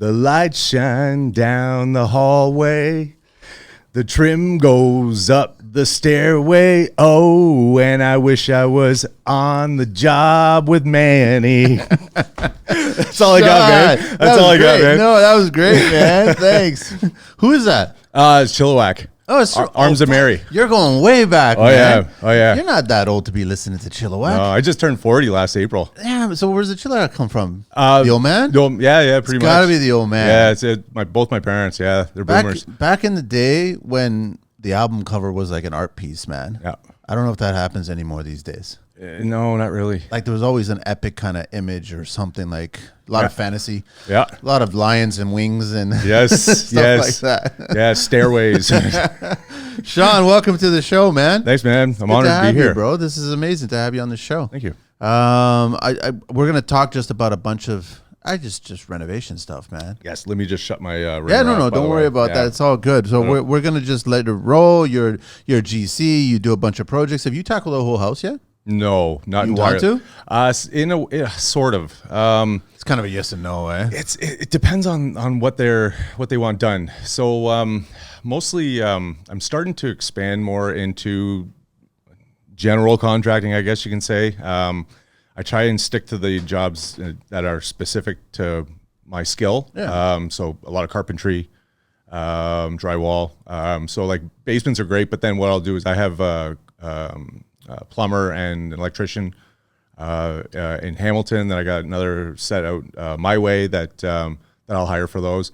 The lights shine down the hallway. The trim goes up the stairway. Oh, and I wish I was on the job with Manny. That's all I got, man. That's all I got, man. No, that was great, man. Thanks. Who is that? It's Chilliwack. Oh, it's Arms of Mary. You're going way back, Oh, man. yeah. Oh, yeah. You're not that old to be listening to Chilliwack. No, I just turned 40 last April. Damn, so where's the Chilliwack come from? The old man? Yeah, pretty much. Gotta be the old man. Yeah, it's both my parents, yeah. They're boomers. Back in the day when the album cover was like an art piece, man. Yeah. I don't know if that happens anymore these days. No, not really. Like there was always an epic kind of image or something, like a lot of fantasy. Yeah. A lot of lions and wings and stuff like that. Yeah, stairways. Sean, welcome to the show, man. Thanks, man. I'm honored to be here, bro. This is amazing to have you on the show. Thank you. We're gonna talk just about a bunch of just renovation stuff, man. Yes, let me just shut my don't worry about that. It's all good. So we're gonna just let it roll. You're GC. You do a bunch of projects. Have you tackled the whole house yet? No, not you entirely. Want to? In a sort of. It's kind of a yes and no, eh? It depends on what they want done. So mostly, I'm starting to expand more into general contracting, I guess you can say. I try and stick to the jobs that are specific to my skill. Yeah. So a lot of carpentry, drywall. So like basements are great, but then what I'll do is I have a plumber and an electrician in Hamilton. Then I got another set out my way that I'll hire for those.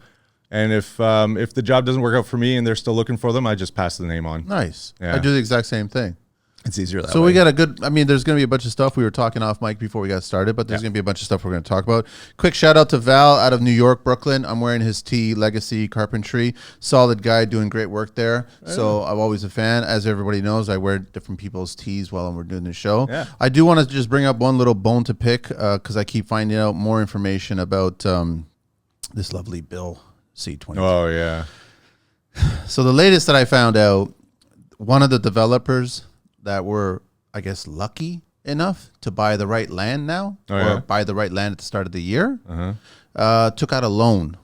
And if the job doesn't work out for me and they're still looking for them, I just pass the name on. Nice. Yeah. I do the exact same thing. It's easier that way. So we got a good, there's going to be a bunch of stuff. We were talking off mic before we got started, but there's going to be a bunch of stuff we're going to talk about. Quick shout out to Val out of New York, Brooklyn. I'm wearing his tee, Legacy Carpentry. Solid guy doing great work there. So I'm always a fan. As everybody knows, I wear different people's tees while we're doing the show. Yeah. I do want to just bring up one little bone to pick because I keep finding out more information about this lovely Bill C-23. Oh, yeah. So the latest that I found out, one of the developers that were, I guess, lucky enough to buy the right land now, or buy the right land at the start of the year, took out a loan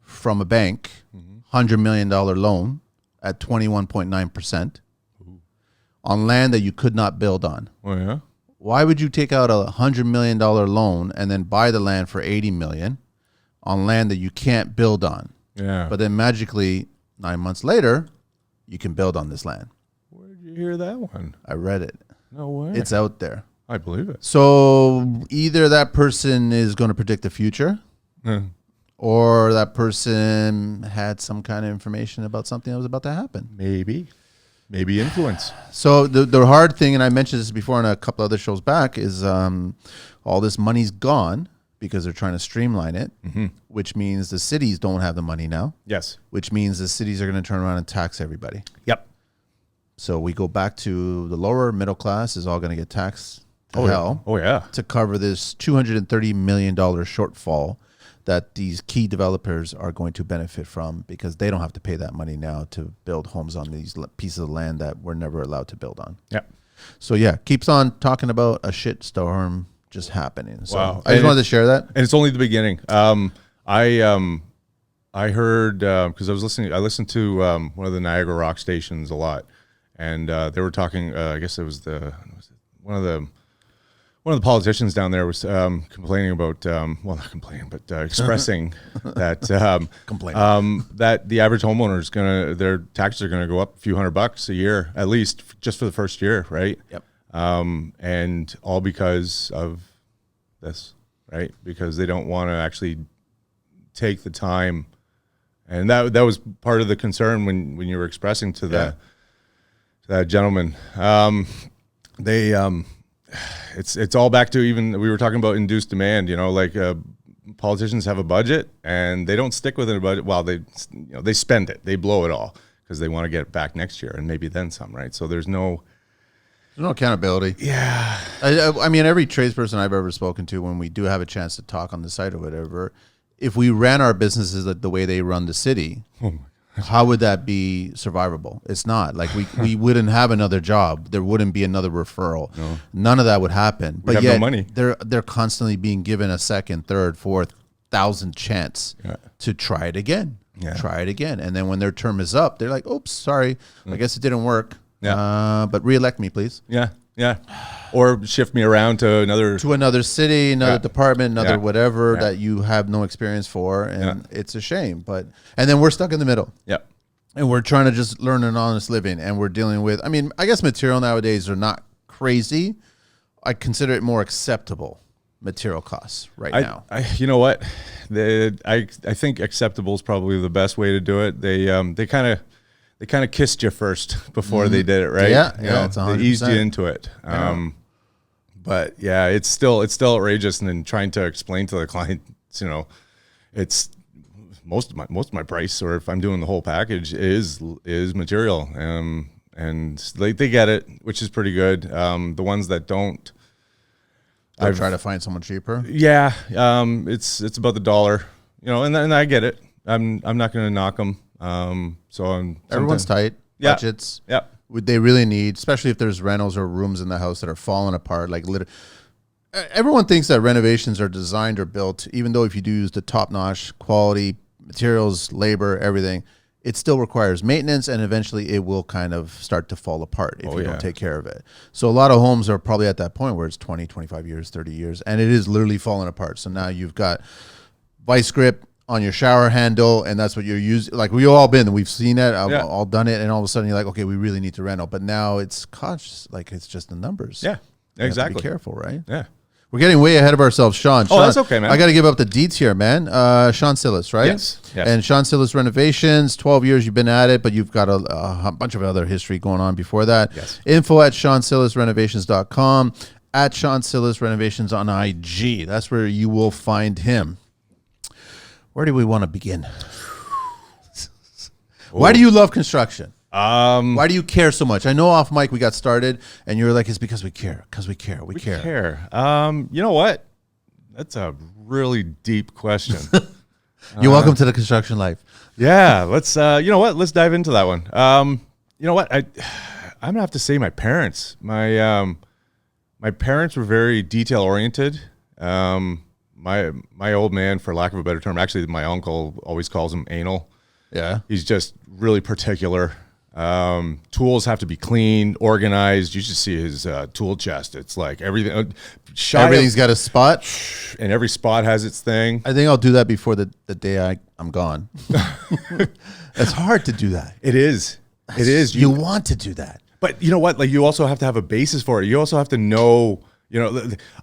from a bank, $100 million loan at 21.9% on land that you could not build on. Oh, yeah. Why would you take out a $100 million loan and then buy the land for $80 million on land that you can't build on? Yeah. But then magically, 9 months later, you can build on this land. Where did you hear that one? I read it. No way. It's out there. I believe it. So either that person is going to predict the future or that person had some kind of information about something that was about to happen. Maybe influence. So the hard thing, and I mentioned this before on a couple other shows back, is all this money's gone because they're trying to streamline it, which means the cities don't have the money now. Yes. Which means the cities are going to turn around and tax everybody. Yep. So we go back to the lower middle class is all going to get taxed to hell. Oh, yeah. To cover this $230 million shortfall that these key developers are going to benefit from because they don't have to pay that money now to build homes on these pieces of land that we're never allowed to build on. Yep. So yeah, keeps on talking about a shit storm just happening. So Wow. I just wanted to share that. And it's only the beginning. I heard because I listened to one of the Niagara Rock stations a lot, and they were talking. I guess it was one of the politicians down there was complaining about not complaining, but expressing that that the average homeowner their taxes are gonna go up a few $100 a year at least just for the first year, right? Yep. And all because of this, right? Because they don't want to actually take the time, and that was part of the concern when you were expressing to that gentleman. It's all back to, even we were talking about induced demand. Like politicians have a budget and they don't stick within a budget. Well, they spend it, they blow it all because they want to get it back next year and maybe then some, right? So there's no accountability. Yeah. I mean, every tradesperson I've ever spoken to, when we do have a chance to talk on the site or whatever, if we ran our businesses the way they run the city, how would that be survivable? It's not. Like we wouldn't have another job. There wouldn't be another referral. No. None of that would happen. We have yet no money. They're constantly being given a second, third, fourth, 1,000 chance to try it again. Try it again. And then when their term is up, they're like, oops, sorry, I guess it didn't work. But re-elect me, please. Or shift me around to another city, another department, another whatever that you have no experience for. And it's a shame. And then we're stuck in the middle. And we're trying to just learn an honest living. And we're dealing with, I mean, I guess material nowadays are not crazy. I consider it more acceptable material costs now. You know what? I think acceptable is probably the best way to do it. They kind of kissed you first before they did it, right? It's 100%. They eased you into it. But yeah, it's still outrageous. And then trying to explain to the client, it's most of my price, or if I'm doing the whole package, is material. And they get it, which is pretty good. The ones that don't, I've tried to find someone cheaper. Yeah, it's about the dollar, and I get it. I'm not going to knock them. Everyone's tight. Budgets. Would they really need, especially if there's rentals or rooms in the house that are falling apart. Like everyone thinks that renovations are designed or built, even though if you do use the top-notch quality materials, labor, everything, it still requires maintenance, and eventually it will kind of start to fall apart if you don't take care of it. So a lot of homes are probably at that point where it's 20, 25 years, 30 years, and it is literally falling apart. So now you've got vice grip on your shower handle, and that's what you're using. Like we've all been, we've seen it, I've all done it, and all of a sudden you're like, okay, we really need to reno. But now it's conscious, like it's just the numbers. Yeah, exactly. Be careful, right? Yeah. We're getting way ahead of ourselves, Sean. Oh, that's okay, man. I got to give up the deets here, man. Sean Cillis, right? Yes. And Sean Cillis Renovations, 12 years you've been at it, but you've got a bunch of other history going on before that. Yes. Info at SeanCillisRenovations.com, at Sean Cillis Renovations on IG. That's where you will find him. Where do we want to begin? Why do you love construction? Why do you care so much? I know off mic we got started and you were like, it's because we care. We care. You know what? That's a really deep question. You're welcome to the construction life. Yeah. Let's, you know what? Let's dive into that one. You know what? I'm gonna have to say my parents. My parents were very detail oriented. My old man, for lack of a better term, actually my uncle always calls him anal. Yeah. He's just really particular. Tools have to be clean, organized. You should see his tool chest. It's like everything. Everything's got a spot, and every spot has its thing. I think I'll do that before the day I'm gone. It's hard to do that. It is. It is. You want to do that, but you know what? Like you also have to have a basis for it. You also have to know.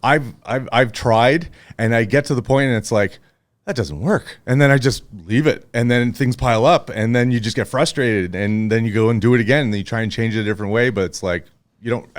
I've tried, and I get to the point, and it's like, that doesn't work. And then I just leave it. And then things pile up. And then you just get frustrated. And then you go and do it again. And then you try and change it a different way. But it's like, I don't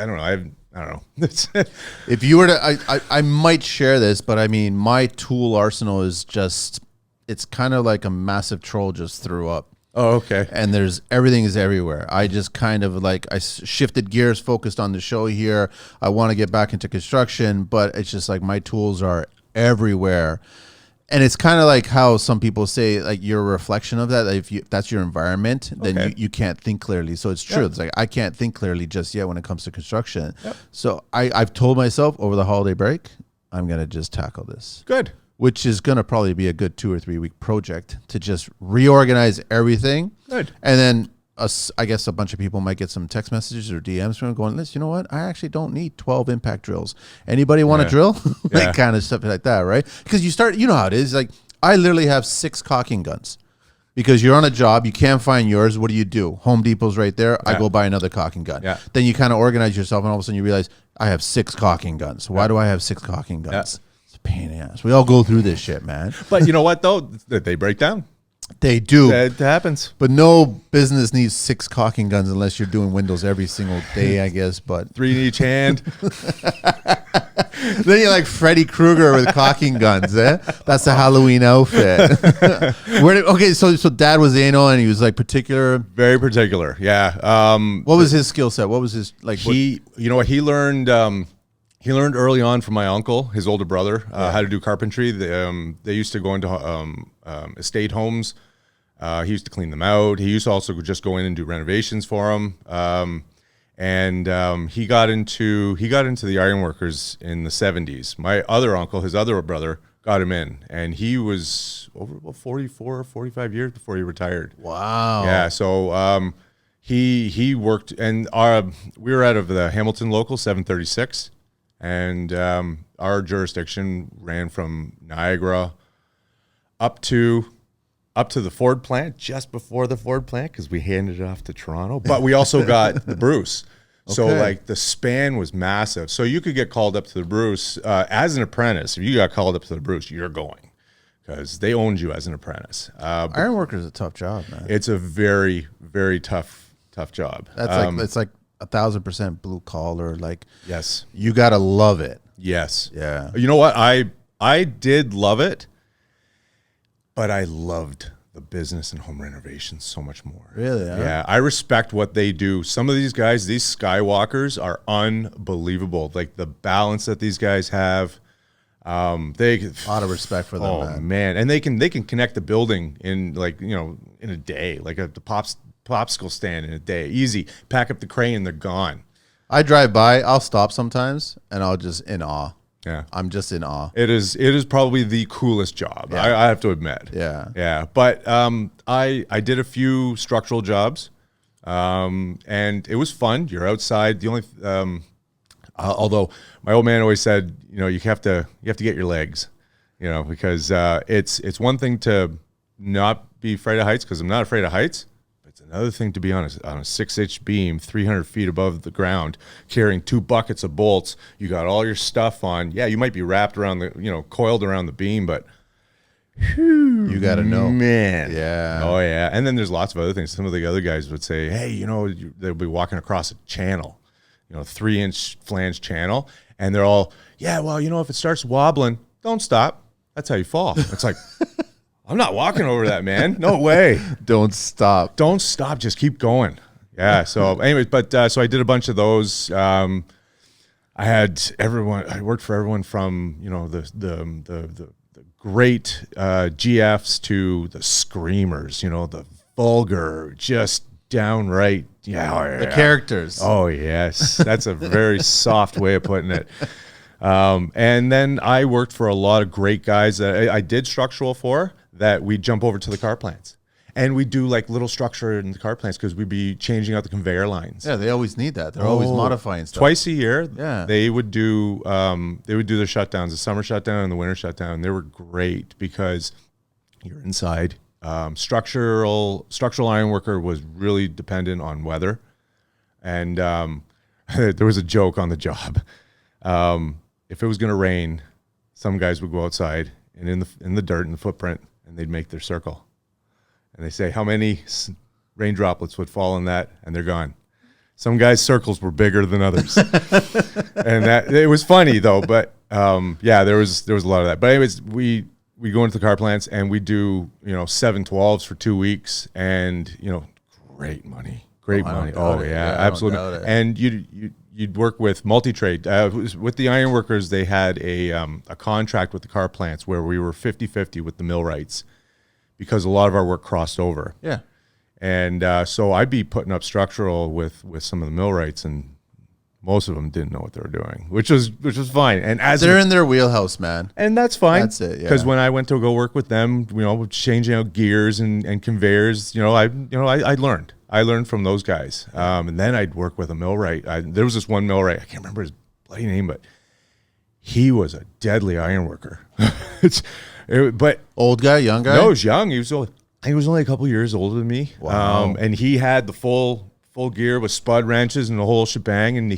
know. If you were to, I might share this, but I mean, my tool arsenal is just, it's kind of like a massive troll just threw up. Oh, okay. And everything is everywhere. I just kind of I shifted gears, focused on the show here. I want to get back into construction, but it's just like my tools are everywhere. And it's kind of like how some people say, like, you're a reflection of that. If that's your environment, then you can't think clearly. So it's true. It's like I can't think clearly just yet when it comes to construction. So I've told myself over the holiday break, I'm going to just tackle this. Good. Which is going to probably be a good 2 or 3 week project to just reorganize everything. Good. And then I guess a bunch of people might get some text messages or DMs from going, listen, you know what? I actually don't need 12 impact drills. Anybody want to drill? Like kind of stuff like that, right? Because you know how it is. Like I literally have 6 caulking guns because you're on a job. You can't find yours. What do? Home Depot's right there. I go buy another caulking gun. Then you kind of organize yourself and all of a sudden you realize I have 6 caulking guns. Why do I have 6 caulking guns? It's a pain in the ass. We all go through this shit, man. But you know what though? They break down. They do. It happens. But no business needs 6 caulking guns unless you're doing windows every single day, I guess. But 3 in each hand. Then you're like Freddy Krueger with caulking guns, eh? That's the Halloween outfit. So dad was anal and he was like particular. Very particular, yeah. What was his skill set? What was his like? You know what he learned? He learned early on from my uncle, his older brother, how to do carpentry. They used to go into estate homes. He used to clean them out. He used to also just go in and do renovations for them. He got into the ironworkers in the 70s. My other uncle, his other brother, got him in, and he was over about 44, 45 years before he retired. Wow. Yeah. So he worked, and we were out of the Hamilton local 736, and our jurisdiction ran from Niagara up to the Ford plant, just before the Ford plant, because we handed it off to Toronto. But we also got the Bruce. So like the span was massive. So you could get called up to the Bruce as an apprentice. If you got called up to the Bruce, you're going, because they owned you as an apprentice. Ironworker is a tough job, man. It's a very, very tough job. That's it's like 1,000% blue collar. Like, yes, you gotta love it. yes, Yeah. You know what? I did love it, but I loved the business and home renovations so much more. Really? Huh? Yeah, I respect what they do. Some of these guys, these skywalkers, are unbelievable. Like the balance that these guys have. They A lot of respect for them. oh man, and they can connect the building in, like, in a day, like the popsicle stand in a day, easy. Pack up the crane, they're gone. I drive by, I'll stop sometimes, and I'll just in awe. Yeah, I'm just in awe. it is probably the coolest job. Yeah. I have to admit. Yeah. Yeah, but I did a few structural jobs, and it was fun. You're outside. The only although my old man always said, you have to get your legs, because it's one thing to not be afraid of heights, because I'm not afraid of heights. It's another thing to be on a 6-inch beam, 300 feet above the ground, carrying 2 buckets of bolts. You got all your stuff on. Yeah, you might be wrapped around coiled around the beam, but You got to know. man. Yeah. Oh yeah. And then there's lots of other things. Some of the other guys would say, hey, they'll be walking across a channel, 3-inch flange channel, and they're all, yeah, well, if it starts wobbling, don't stop. That's how you fall. It's like, I'm not walking over that, man. No way. Don't stop. Don't stop. Just keep going. Yeah. So anyways, but so I did a bunch of those. I had everyone. I worked for everyone from the great GFs to the screamers. The vulgar, just downright. Yeah. The characters. Oh yes, that's a very soft way of putting it. And then I worked for a lot of great guys that I did structural for, that we'd jump over to the car plants, and we do like little structure in the car plants, because we'd be changing out the conveyor lines. Yeah, they always need that. They're always modifying stuff. Twice a year. Yeah. They would do their shutdowns, the summer shutdown and the winter shutdown. They were great because you're inside. Structural iron worker was really dependent on weather, and there was a joke on the job. If it was going to rain, some guys would go outside and in the dirt, in the footprint, and they'd make their circle. And they say how many rain droplets would fall in that, and they're gone. Some guys' circles were bigger than others, and it was funny though. But yeah, there was a lot of that. But anyways, we go into the car plants and we do 7/12s for 2 weeks, and great money. Oh yeah, absolutely. And you'd work with multi-trade. With the ironworkers, they had a contract with the car plants where we were 50-50 with the millwrights, because a lot of our work crossed over. Yeah. And so I'd be putting up structural with some of the millwrights, and most of them didn't know what they were doing, which was fine. And as they're in their wheelhouse, man. And that's fine. That's it. Because Yeah. when I went to go work with them, changing out gears and conveyors, I learned. I learned from those guys. And then I'd work with a millwright. There was this one millwright, I can't remember his bloody name, but he was a deadly iron worker. But Old guy, young guy? no, he was young. He was only a couple years older than me. Wow. And he had the full gear with spud wrenches and the whole shebang. And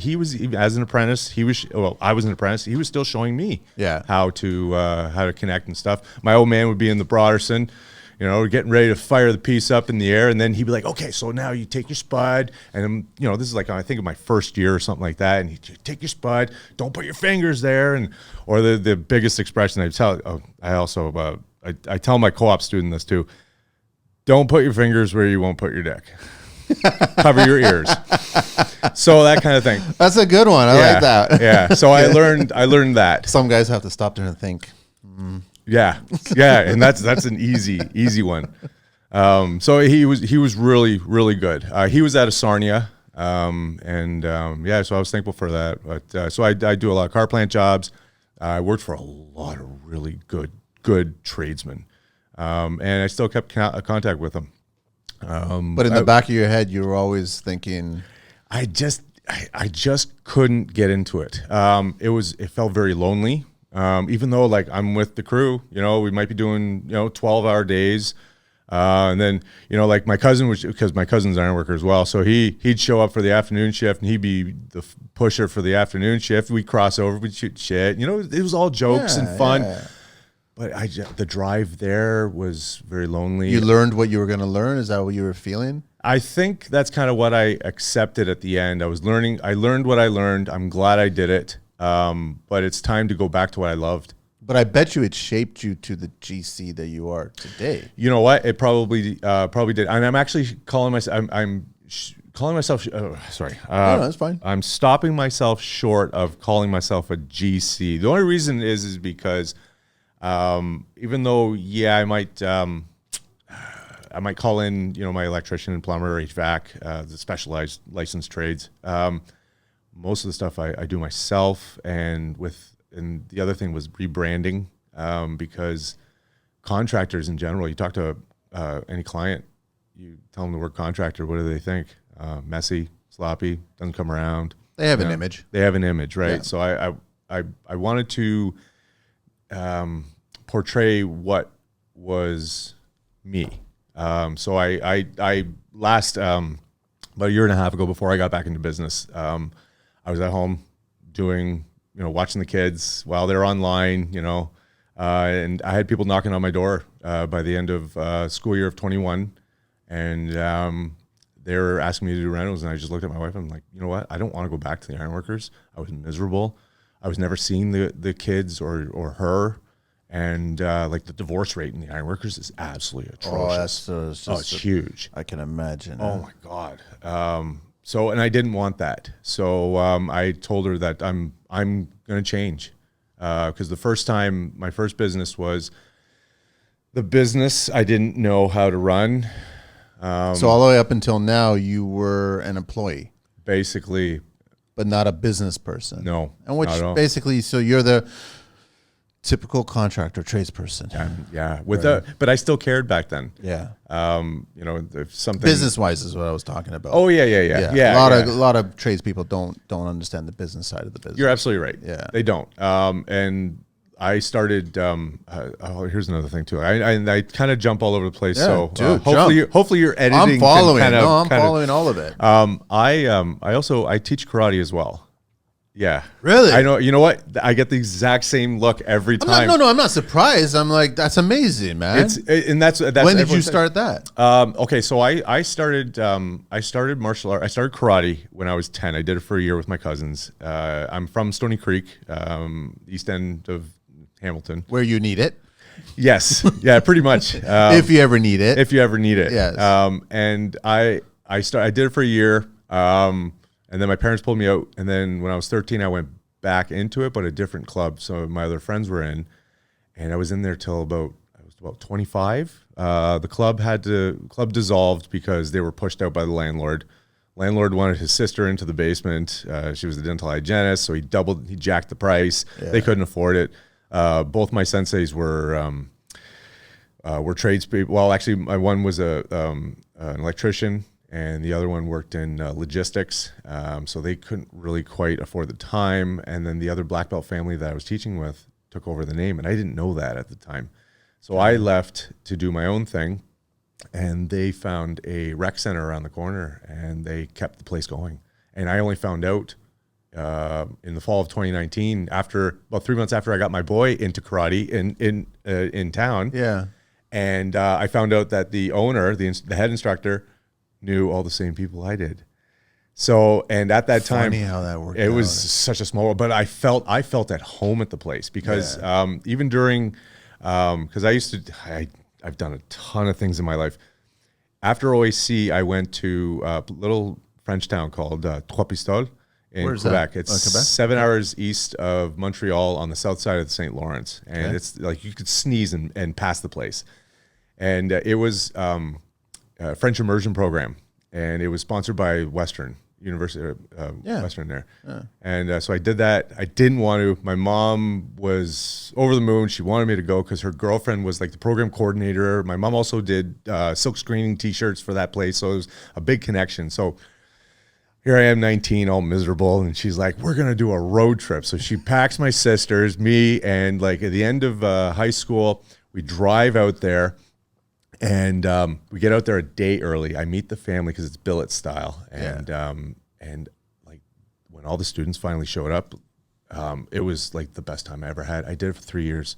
as an apprentice, I was an apprentice. He was still showing me how to connect and stuff. My old man would be in the Broderson, getting ready to fire the piece up in the air, and then he'd be like, okay, so now you take your spud, and this is like, I think, of my first year or something like that, and you take your spud, don't put your fingers there, or the biggest expression I tell my co-op student this too: don't put your fingers where you won't put your dick. Cover your ears. So that kind of thing. That's a good one. I like that. Yeah. So I learned that. Some guys have to stop there and think. Yeah, and that's an easy one. So he was really, really good. He was out of Sarnia, so I was thankful for that. But so I do a lot of car plant jobs. I worked for a lot of really good tradesmen, and I still kept contact with them. But in the back of your head, you were always thinking, I just couldn't get into it. It felt very lonely. Even though like I'm with the crew, we might be doing 12-hour days, and then like my cousin, because my cousin's an iron worker as well, so he'd show up for the afternoon shift, and he'd be the pusher for the afternoon shift. We'd cross over, we'd shoot shit. It was all jokes and fun. Yeah. But the drive there was very lonely. You learned what you were going to learn. Is that what you were feeling? I think that's kind of what I accepted at the end. I learned what I learned. I'm glad I did it. But it's time to go back to what I loved. But I bet you it shaped you to the GC that you are today. You know what? It probably did. And I'm actually calling myself. I'm calling myself. Sorry. No, that's fine. I'm stopping myself short of calling myself a GC. The only reason is because even though I might call in my electrician and plumber, HVAC, the specialized licensed trades. Most of the stuff I do myself, and the other thing was rebranding, because contractors in general, you talk to any client, you tell them the word contractor, what do they think? Messy, sloppy, doesn't come around. They have an image. They have an image, right? Yeah. So I wanted to portray what was me. So I last about a year and a half ago, before I got back into business, I was at home doing, watching the kids while they're online, and I had people knocking on my door by the end of school year of 21, and they were asking me to do rentals, and I just looked at my wife and I'm like, you know what? I don't want to go back to the ironworkers. I was miserable. I was never seeing the kids or her, and like the divorce rate in the ironworkers is absolutely atrocious. It's huge. I can imagine. Oh my God. So, and I didn't want that. So I told her that I'm going to change, because the first time, my first business was the business I didn't know how to run. So all the way up until now, you were an employee, basically, but not a business person. No, and which basically, so you're the typical contractor tradesperson. Yeah. But I still cared back then. Yeah. If something business wise is what I was talking about. Oh yeah. A lot of tradespeople don't understand the business side of the business. You're absolutely right. Yeah. They don't. And I started. Here's another thing too. I kind of jump all over the place. Yeah, so dude, hopefully you're editing. I'm following. I'm following all of it. I teach karate as well. Yeah. Really? I know. You know what? I get the exact same look every time. I'm not surprised. I'm like, that's amazing, man. That's when did you start that? Okay, so I started martial art. I started karate when I was 10. I did it for a year with my cousins. I'm from Stony Creek, east end of Hamilton. Where you need it. Yes. Yeah, pretty much. If you ever need it. If you ever need it. Yes. And I did it for a year. And then my parents pulled me out. And then when I was 13, I went back into it, but a different club. So my other friends were in, and I was in there till about 25. The club dissolved because they were pushed out by the landlord. Landlord wanted his sister into the basement. She was a dental hygienist, so he jacked the price. Yeah. They couldn't afford it. Both my senseis were tradespeople. Well, actually, my one was an electrician, and the other one worked in logistics, so they couldn't really quite afford the time. And then the other black belt family that I was teaching with took over the name, and I didn't know that at the time. So I left to do my own thing, and they found a rec center around the corner, and they kept the place going. And I only found out in the fall of 2019, about 3 months after I got my boy into karate in town. Yeah. And I found out that the owner, the head instructor, knew all the same people I did. So, and at that time, funny how that worked. It was such a small, but I felt at home at the place because even during, because I've done a ton of things in my life. After OAC, I went to a little French town called Trois Pistoles in Quebec. That? It's Quebec? 7 hours east of Montreal on the south side of the St. Lawrence, and it's like you could sneeze and pass the place. And it was French immersion program, and it was sponsored by Western. University, Yeah. Western there. Yeah. And so I did that. I didn't want to. My mom was over the moon. She wanted me to go because her girlfriend was like the program coordinator. My mom also did silk screening T-shirts for that place. So it was a big connection. So here I am, 19, all miserable. And she's like, we're going to do a road trip. So she packs my sisters, me, and like at the end of high school, we drive out there. And we get out there a day early. I meet the family because it's billet style. And like when all the students finally showed up, it was like the best time I ever had. I did it for 3 years.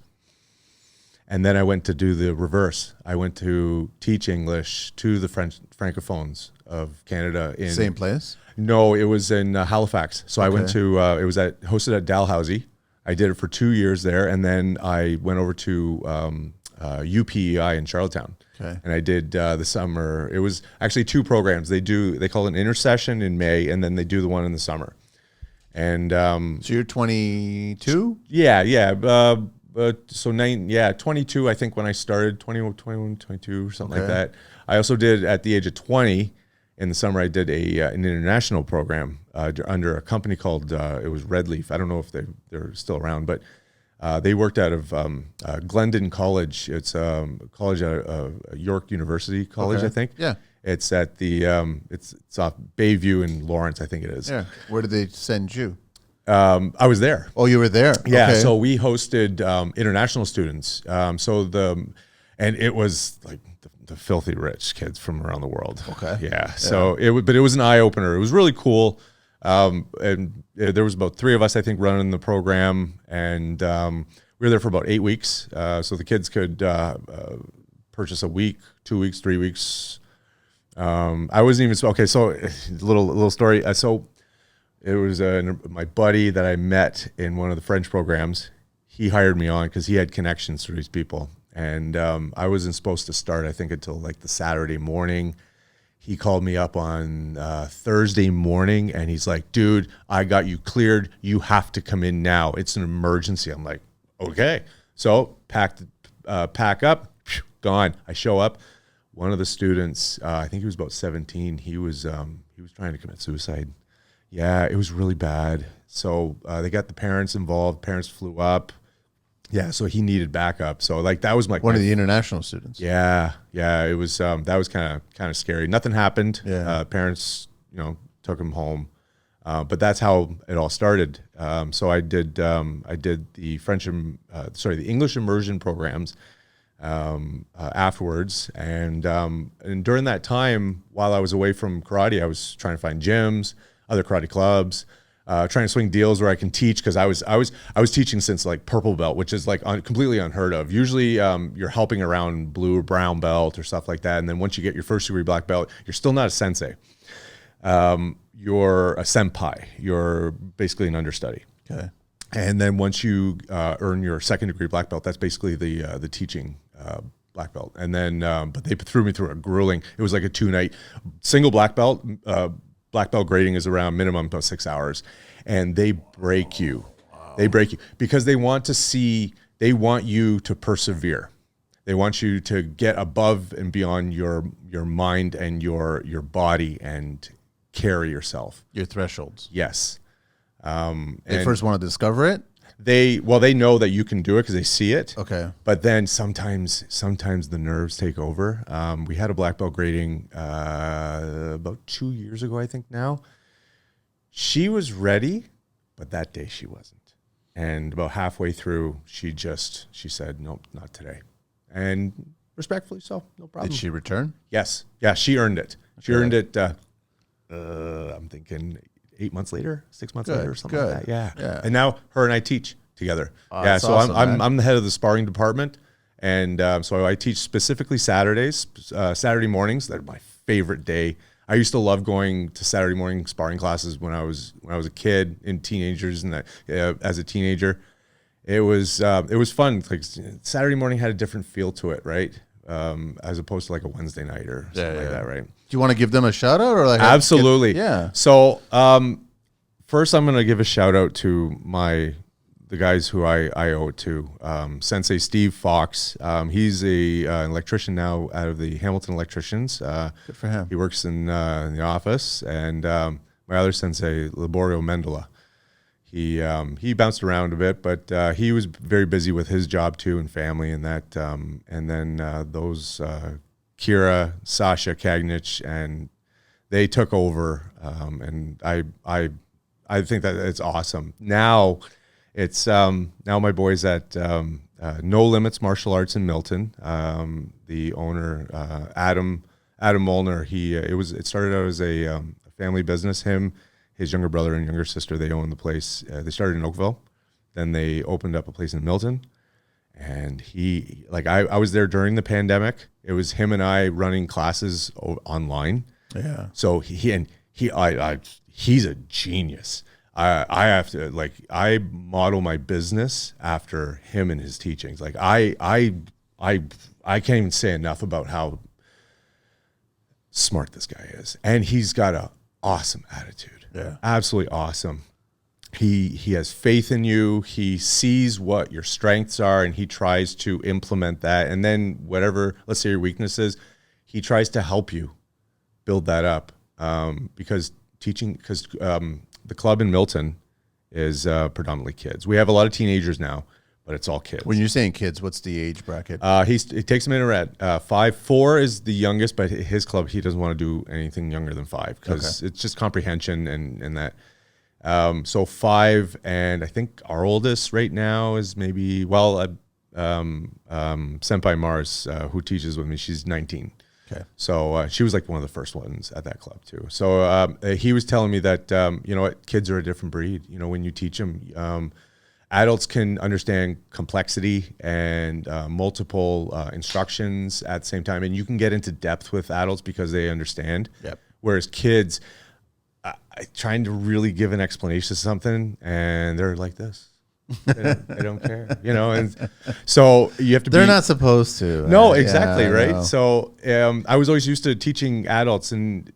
And then I went to do the reverse. I went to teach English to the Francophones of Canada. Same place? No, it was in Halifax. So I went to, it was hosted at Dalhousie. I did it for 2 years there. And then I went over to UPEI in Charlottetown. Okay. And I did the summer. It was actually 2 programs. They call it an intersession in May, and then they do the one in the summer. And so you're 22? Yeah. So 22, I think when I started, 21, 22, something like that. I also did at the age of 20 in the summer, I did an international program under a company called, it was Red Leaf. I don't know if they're still around, but they worked out of Glendon College. It's a college at York University College, I think. Yeah. It's at the, it's off Bayview in Lawrence, I think it is. Yeah. Where did they send you? I was there. Oh, you were there? Yeah. Okay. So we hosted international students. And it was like the filthy rich kids from around the world. Okay. Yeah. So but it was an eye opener. It was really cool. And there was about 3 of us, I think, running the program, and we were there for about 8 weeks. So the kids could purchase a week, 2 weeks, 3 weeks. I wasn't even okay. So a little story. So it was my buddy that I met in one of the French programs. He hired me on because he had connections through these people, and I wasn't supposed to start, I think, until like the Saturday morning. He called me up on Thursday morning, and he's like, dude, I got you cleared. You have to come in now. It's an emergency. I'm like, okay. So pack up, gone. I show up. One of the students, I think he was about 17. He was trying to commit suicide. Yeah, it was really bad. So they got the parents involved. Parents flew up. Yeah, so he needed backup. So like that was one of the international students. Yeah, it was that was kind of scary. Nothing happened. Yeah. Parents, took him home, but that's how it all started. So I did the the English immersion programs afterwards, and during that time, while I was away from karate, I was trying to find gyms, other karate clubs. Trying to swing deals where I can teach, because I was teaching since like purple belt, which is like completely unheard of. Usually you're helping around blue or brown belt or stuff like that, and then once you get your first degree black belt, you're still not a sensei. You're a senpai. You're basically an understudy. Okay. And then once you earn your second degree black belt, that's basically the teaching black belt. And then but they threw me through a grueling. It was like a 2-night single black belt. Black belt grading is around minimum about 6 hours, and they break you. Wow. They break you because they want you to persevere. They want you to get above and beyond your mind and your body and carry yourself. Your thresholds. Yes. They first want to discover it. They know that you can do it because they see it. Okay. But then sometimes the nerves take over. We had a black belt grading about 2 years ago, I think now. She was ready, but that day she wasn't. And about halfway through, she said, nope, not today. And respectfully so, no problem. Did she return? Yes. Yeah, she earned it. She earned it, I'm thinking 8 months later, 6 months later, or something like that. Yeah. And now her and I teach together. So awesome, I'm the head of the sparring department, and so I teach specifically Saturdays, Saturday mornings. They're my favorite day. I used to love going to Saturday morning sparring classes when I was a kid, and teenagers, and as a teenager, it was fun. Like Saturday morning had a different feel to it, right? As opposed to like a Wednesday night or something like that, right? Do you want to give them a shout out or like absolutely? Yeah. So first, I'm going to give a shout out to the guys who I owe it to. Sensei Steve Fox. He's an electrician now out of the Hamilton Electricians. Good for him. He works in the office, and my my other sensei, Liborio Mendola. He bounced around a bit, but he was very busy with his job too and family and that. And then those Kira, Sasha Kagnich, and they took over. And I think that it's awesome. Now it's now my boys at No Limits Martial Arts in Milton. The owner Adam Molnar. It started out as a family business. His younger brother and younger sister, they own the place. They started in Oakville. Then they opened up a place in Milton. And I was there during the pandemic. It was him and I running classes online. Yeah. So he's a genius. I have to I model my business after him and his teachings. I can't even say enough about how smart this guy is. And he's got an awesome attitude. Yeah. Absolutely awesome. He has faith in you. He sees what your strengths are and he tries to implement that. And then whatever, let's say your weakness is, he tries to help you build that up. Because the club in Milton is predominantly kids. We have a lot of teenagers now, but it's all kids. When you're saying kids, what's the age bracket? He takes them in around 5. 4 is the youngest, but his club, he doesn't want to do anything younger than 5 because it's just comprehension and that. So 5, and I think our oldest right now is maybe, Senpai Mars, who teaches with me, she's 19. Okay. So she was like one of the first ones at that club too. So he was telling me that, you know what, kids are a different breed. You know, when you teach them, adults can understand complexity and multiple instructions at the same time. And you can get into depth with adults because they understand. Yep. Whereas kids, trying to really give an explanation of something and they're like this. They don't care, you know, and so you have to. They're not supposed to. No, exactly, right. No. So I was always used to teaching adults, and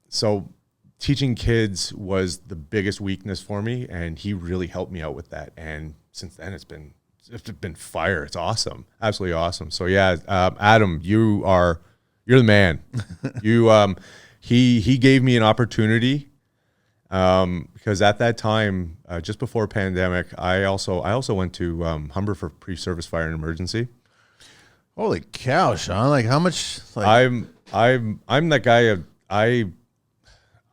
so teaching kids was the biggest weakness for me, and he really helped me out with that. And since then, it's been fire. It's awesome, absolutely awesome. So yeah, Adam, you're the man. He gave me an opportunity. Because at that time, just before pandemic, I also went to Humber for pre-service fire and emergency. Holy cow, Sean! Like how much? I'm that guy.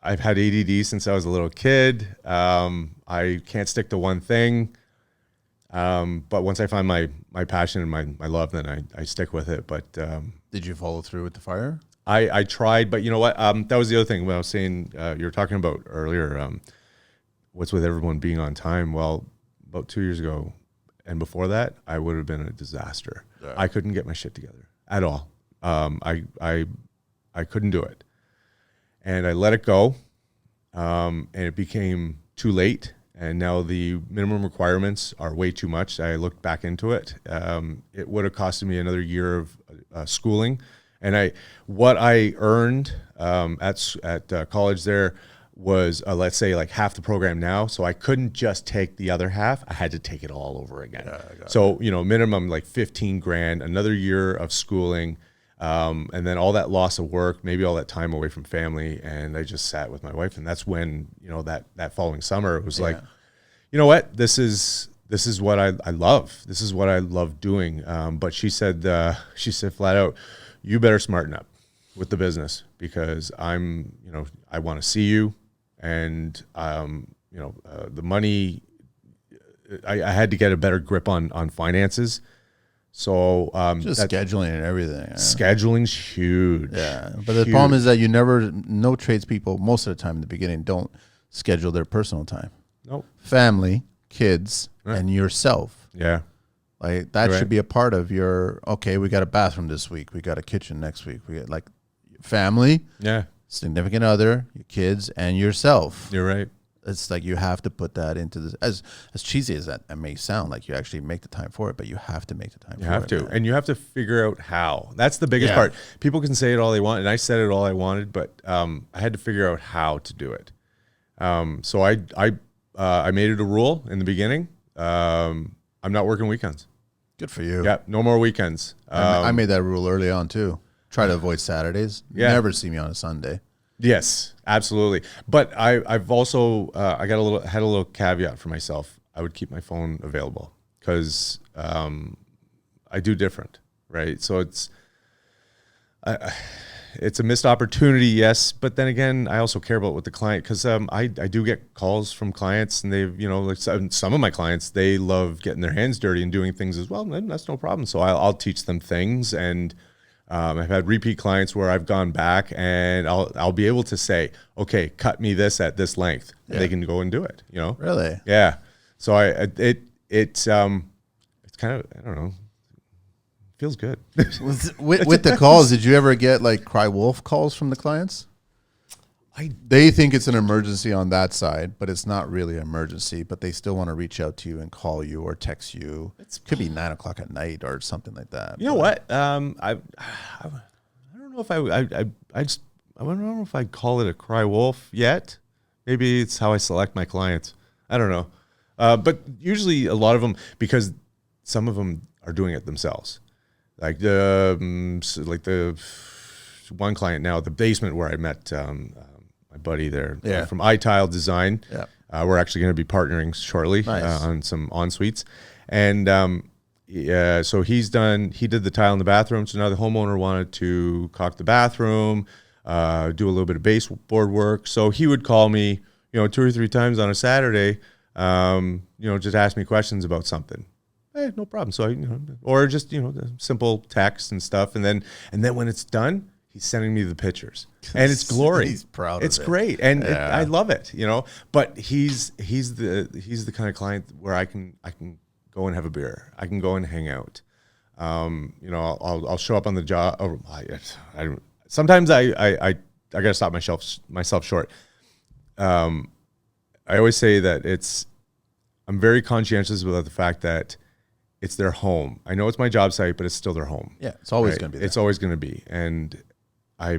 I've had ADD since I was a little kid. I can't stick to one thing. But once I find my passion and my love, then I stick with it. But did you follow through with the fire? I tried, but you know what? That was the other thing when I was saying you were talking about earlier. What's with everyone being on time? Well, about 2 years ago, and before that, I would have been a disaster. Yeah. I couldn't get my shit together at all. I couldn't do it, and I let it go, and it became too late. And now the minimum requirements are way too much. I looked back into it. It would have costed me another year of schooling. And what I earned at college there was let's say like half the program now. So I couldn't just take the other half. I had to take it all over again. Yeah, so you know, minimum like $15,000, another year of schooling, and then all that loss of work, maybe all that time away from family. And I just sat with my wife, and that's when, you know, that following summer it was like, you know what, this is what I love. This is what I love doing. But she said flat out, you better smarten up with the business because I want to see you, and the money. I had to get a better grip on finances, so scheduling and everything. Yeah. Scheduling's huge. Yeah, but the problem is that no tradespeople most of the time in the beginning don't schedule their personal time. Nope. Family, kids, and yourself. Yeah. Like that should be a part of your, okay, we got a bathroom this week. We got a kitchen next week. We got like family, significant other, your kids, and yourself. You're right. It's like you have to put that into this, as cheesy as that may sound, like you actually make the time for it, but you have to make the time for it. You have to. And you have to figure out how. That's the biggest part. People can say it all they want, and I said it all I wanted, but I had to figure out how to do it. So I made it a rule in the beginning. I'm not working weekends. Good for you. Yeah, no more weekends. I made that rule early on too. Try to avoid Saturdays. Never see me on a Sunday. Yes, absolutely. But I've also had a little caveat for myself. I would keep my phone available because I do different, right? So it's a missed opportunity, yes. But then again, I also care about what the client, because I do get calls from clients, and they've, like some of my clients, they love getting their hands dirty and doing things as well. And that's no problem. So I'll teach them things, and I've had repeat clients where I've gone back and I'll be able to say, okay, cut me this at this length. Yeah. They can go and do it. Really? Yeah. So it's kind of, I don't know. Feels good. with the calls, did you ever get like cry wolf calls from the clients? They think it's an emergency on that side, but it's not really an emergency, but they still want to reach out to you and call you or text you. It could be 9 o'clock at night or something like that. You know what? I don't know if I don't know if I'd call it a cry wolf yet. Maybe it's how I select my clients. I don't know. But usually a lot of them, because some of them are doing it themselves. Like the one client now, the basement where I met my buddy there from iTile Design. Yeah. We're actually going to be partnering shortly on some en-suites. And so he did the tile in the bathroom. So now the homeowner wanted to caulk the bathroom, do a little bit of baseboard work. So he would call me, 2 or 3 times on a Saturday, just ask me questions about something. Hey, no problem. So or just the simple text and stuff, and then when it's done, he's sending me the pictures, and it's glory. He's proud. It's great, and I love it. But he's the kind of client where I can go and have a beer. I can go and hang out. I'll show up on the job. Sometimes I gotta stop myself short. I always say that I'm very conscientious about the fact that it's their home. I know it's my job site, but it's still their home. Yeah, it's always going to be there. It's always going to be. And I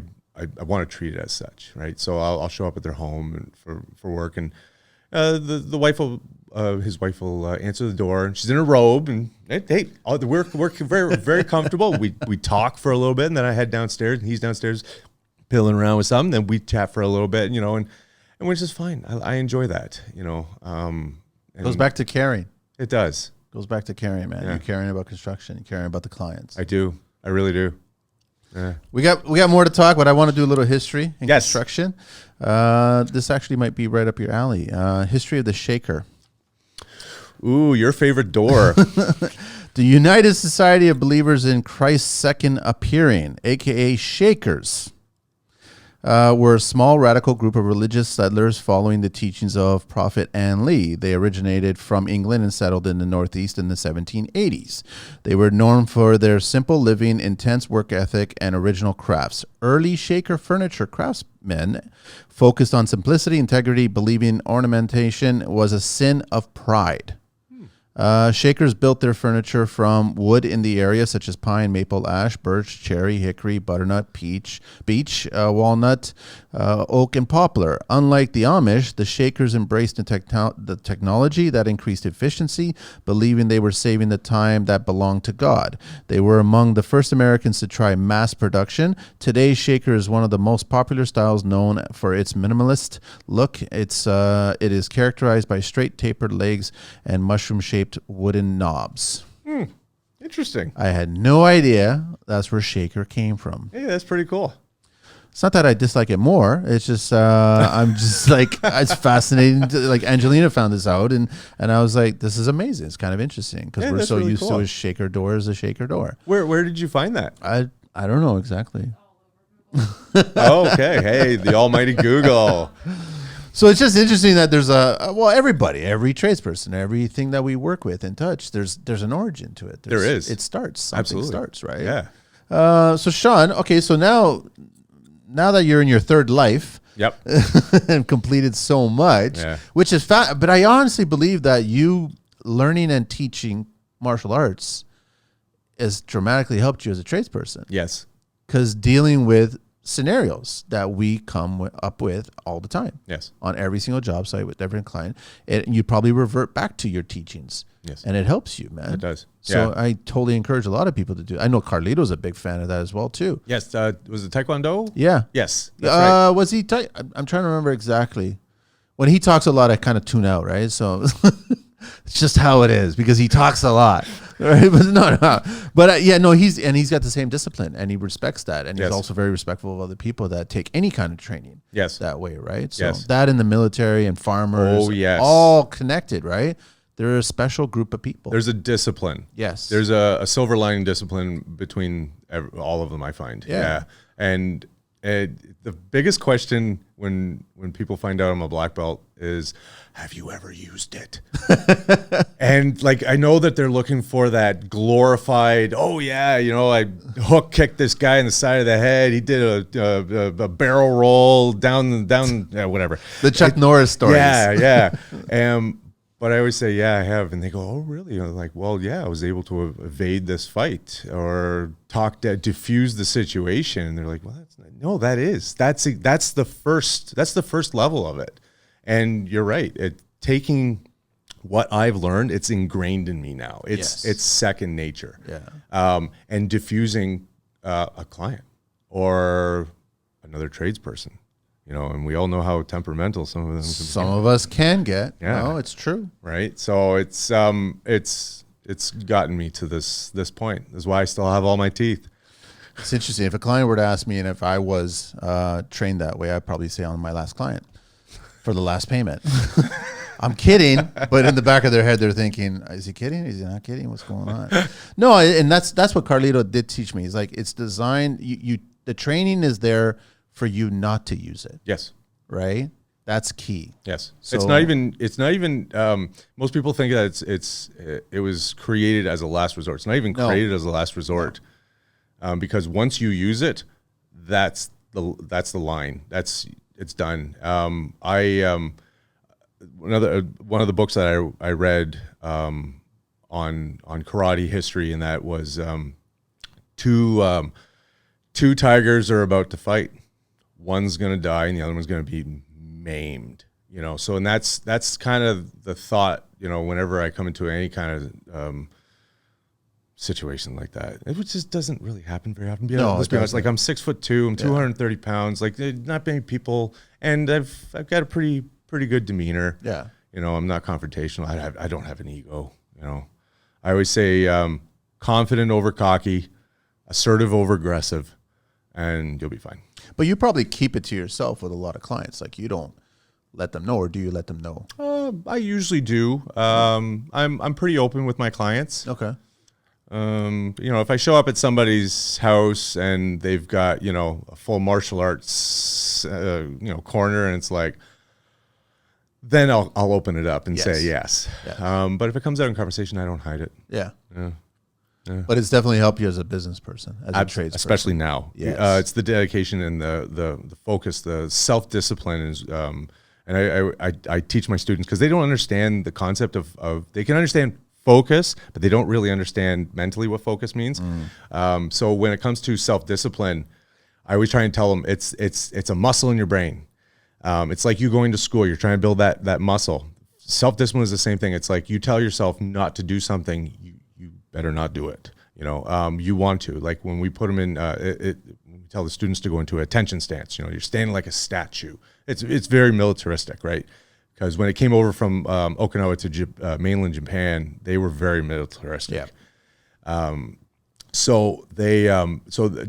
want to treat it as such, right? So I'll show up at their home for work, and the wife will, his wife will answer the door, and she's in a robe, and hey, we're very, very comfortable. We talk for a little bit, and then I head downstairs, and he's downstairs pilling around with something, then we chat for a little bit, and which is fine. I enjoy that, Goes back to caring. It does. Goes back to caring, man. Yeah. You're caring about construction. You're caring about the clients. I do. I really do. Yeah. We got more to talk, but I want to do a little history in construction. This actually might be right up your alley. History of the shaker. Ooh, your favorite door. The United Society of Believers in Christ's Second Appearing, a.k.a. Shakers, were a small radical group of religious settlers following the teachings of Prophet Anne Lee. They originated from England and settled in the Northeast in the 1780s. They were known for their simple living, intense work ethic, and original crafts. Early Shaker furniture craftsmen focused on simplicity, integrity, believing ornamentation was a sin of pride. Shakers built their furniture from wood in the area, such as pine, maple, ash, birch, cherry, hickory, butternut, beech, walnut, oak, and poplar. Unlike the Amish, the Shakers embraced the technology that increased efficiency, believing they were saving the time that belonged to God. They were among the first Americans to try mass production. Today's Shaker is one of the most popular styles, known for its minimalist look. It is characterized by straight, tapered legs and mushroom-shaped wooden knobs. Interesting. I had no idea that's where Shaker came from. Hey, that's pretty cool. It's not that I dislike it more. It's just I'm just like, it's fascinating. Like Angelina found this out, and I was like, this is amazing. It's kind of interesting because we're so really used to a shaker door as a shaker door. Where did you find that? I don't know exactly. Oh, okay. Hey, the almighty Google. So it's just interesting that there's every tradesperson, everything that we work with and touch, there's an origin to it. There is. It starts. Something Absolutely. starts, right? Yeah. So Sean, okay, so now that you're in your third life, yep, and completed so much, which is but I honestly believe that you learning and teaching martial arts has dramatically helped you as a tradesperson. Yes. Because dealing with scenarios that we come up with all the time. Yes. On every single job site with every client. And you probably revert back to your teachings. Yes. And it helps you, man. It does. So I totally encourage a lot of people to do it. I know Carlito's a big fan of that as well, too. Yes. Was it Taekwondo? Yeah. Yes. That's right. Was he? I'm trying to remember exactly. When he talks a lot, I kind of tune out, right? So it's just how it is because he talks a lot, right? But he's got the same discipline and he respects that, and he's also very respectful of other people that take any kind of training. Yes. That way, right? So that in the military and farmers, all connected, right? They're a special group of people. There's a discipline. Yes. There's a silver lining discipline between all of them, I find. Yeah. And the biggest question when people find out I'm a black belt is, have you ever used it? And like, I know that they're looking for that glorified, oh yeah, I hook kicked this guy in the side of the head. He did a barrel roll down, whatever. The Chuck Norris stories. Yeah. But I always say, yeah, I have. And they go, oh, really? And I'm like, well, yeah, I was able to evade this fight or diffuse the situation. And they're like, well, that's the first level of it. And you're right. Taking what I've learned, it's ingrained in me now. It's second nature. Yeah. And diffusing a client or another tradesperson. And we all know how temperamental some of them can be. Some of us can get. Yeah. No, it's true. Right. So it's gotten me to this point. That's why I still have all my teeth. It's interesting. If a client were to ask me, and if I was trained that way, I'd probably say I'm my last client for the last payment. I'm kidding, but in the back of their head, they're thinking, is he kidding? Is he not kidding? What's going on? No, and that's what Carlito did teach me. He's like, it's designed, the training is there for you not to use it. Yes. Right? That's key. Yes. So, it's not even most people think that it was created as a last resort. It's not even created as a last resort. Because once you use it, that's the line. It's done. One of the books that I read on karate history, and that was two tigers are about to fight. One's going to die and the other one's going to be maimed, So, and that's kind of the thought, whenever I come into any kind of situation like that. It just doesn't really happen very often. Let's be honest. Like, I'm 6'2", I'm 230 pounds. Like, not many people, and I've got a pretty good demeanor. Yeah. I'm not confrontational. I don't have an ego. I always say confident over cocky, assertive over aggressive, and you'll be fine. But you probably keep it to yourself with a lot of clients. Like, you don't let them know, or do you let them know? I usually do. I'm pretty open with my clients. Okay. If I show up at somebody's house and they've got, a full martial arts, corner, and it's like, then I'll open it up and say yes. But if it comes out in conversation, I don't hide it. Yeah. But it's definitely helped you as a business person, as a tradesperson. Especially now. Yes. It's the dedication and the focus, the self-discipline is, and I teach my students because they don't understand the concept of they can understand focus, but they don't really understand mentally what focus means. So when it comes to self-discipline, I always try and tell them it's a muscle in your brain. It's like you going to school, you're trying to build that muscle. Self-discipline is the same thing. It's like you tell yourself not to do something, you better not do it. You want to. Like when we put them in, we tell the students to go into an attention stance. You're standing like a statue. It's very militaristic, right? Because when it came over from Okinawa to mainland Japan, they were very militaristic. Yeah. So they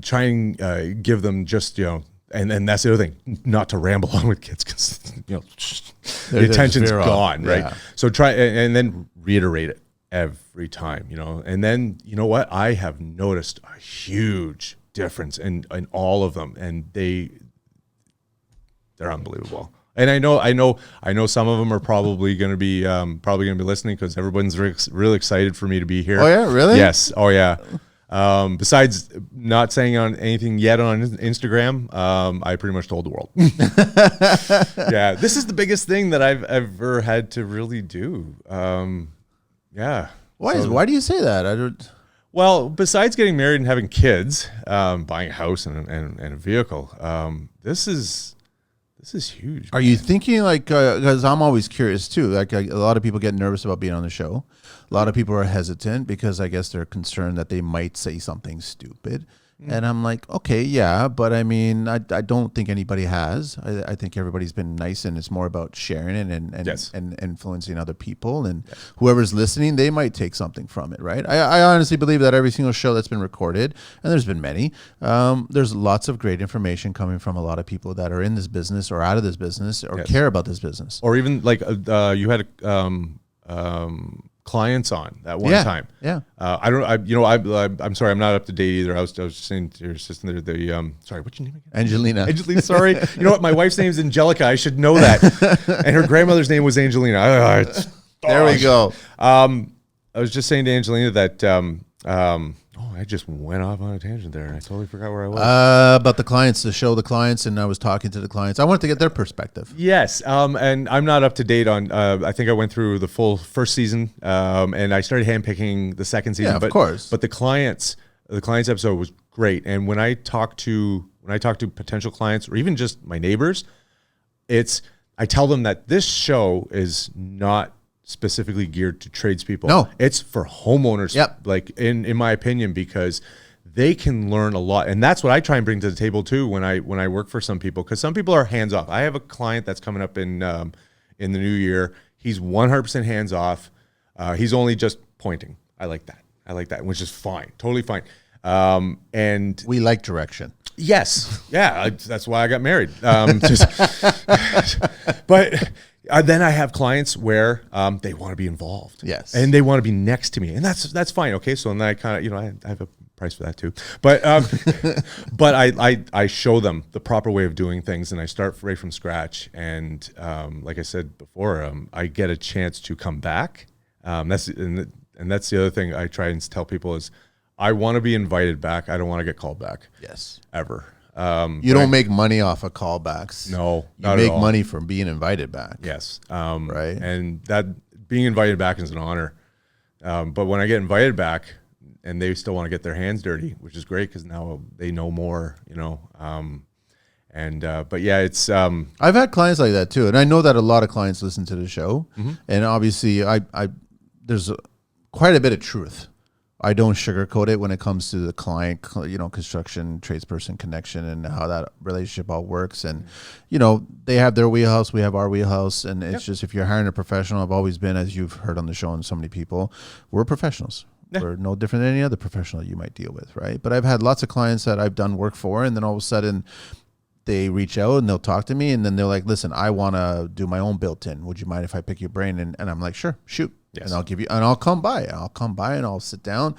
try and give them just and that's the other thing, not to ramble on with kids because the attention's gone, right? Yeah. So try and then reiterate it every time, and then what? I have noticed a huge difference in all of them, and they're unbelievable. And I know some of them are probably going to be listening because everyone's really excited for me to be here. Oh yeah, really? Yes. Oh yeah. Besides not saying on anything yet on Instagram, I pretty much told the world. Yeah, this is the biggest thing that I've ever had to really do. Yeah. Why do you say that? Well, besides getting married and having kids, buying a house and a vehicle, this is huge. Are you thinking like, because I'm always curious too, like a lot of people get nervous about being on the show. A lot of people are hesitant because I guess they're concerned that they might say something stupid. And I'm like, okay, yeah, but I mean, I don't think anybody has. I think everybody's been nice, and it's more about sharing it and influencing other people. And whoever's listening, they might take something from it, right? I honestly believe that every single show that's been recorded, and there's been many, there's lots of great information coming from a lot of people that are in this business or out of this business or care about this business. Or even like you had clients on that one time. Yeah. I'm sorry, I'm not up to date either. I was just saying to your assistant there, sorry, what's your name again? Angelina. Angelina, sorry. You know what? My wife's name is Angelica. I should know that. And her grandmother's name was Angelina. There we go. I was just saying to Angelina that I just went off on a tangent there and I totally forgot where I was. About the clients, to show the clients, and I was talking to the clients. I wanted to get their perspective. Yes, and I'm not up to date on, I think I went through the full first season, and I started handpicking the second season. Yeah, of course. But the clients episode was great. And when I talk to potential clients or even just my neighbors, I tell them that this show is not specifically geared to tradespeople. No, it's for homeowners. Yep. Like in my opinion, because they can learn a lot, and that's what I try and bring to the table too when I work for some people, because some people are hands off. I have a client that's coming up in the new year. He's 100% hands off. He's only just pointing. I like that, which is fine, totally fine. And we like direction. Yes, yeah, that's why I got married. But. Then I have clients where they want to be involved, yes, and they want to be next to me, and that's fine. Okay, so then I kind of I have a price for that too, but but I show them the proper way of doing things, and I start right from scratch. And like I said before, I get a chance to come back. That's the other thing I try and tell people is I want to be invited back. I don't want to get called back. Yes, ever. You don't make money off of callbacks. No, you make money from being invited back. Yes, right. And that being invited back is an honor. But when I get invited back, and they still want to get their hands dirty, which is great because now they know more. But yeah, it's. I've had clients like that too, and I know that a lot of clients listen to the show, and obviously, there's quite a bit of truth. I don't sugarcoat it when it comes to the client, construction tradesperson connection and how that relationship all works. And, they have their wheelhouse, we have our wheelhouse. And it's just, if you're hiring a professional, I've always been, as you've heard on the show and so many people, we're professionals. Yeah. We're no different than any other professional you might deal with, right? But I've had lots of clients that I've done work for, and then all of a sudden they reach out and they'll talk to me, and then they're like, listen, I want to do my own built-in. Would you mind if I pick your brain? And I'm like, sure, shoot. Yes. And I'll come by and I'll sit down.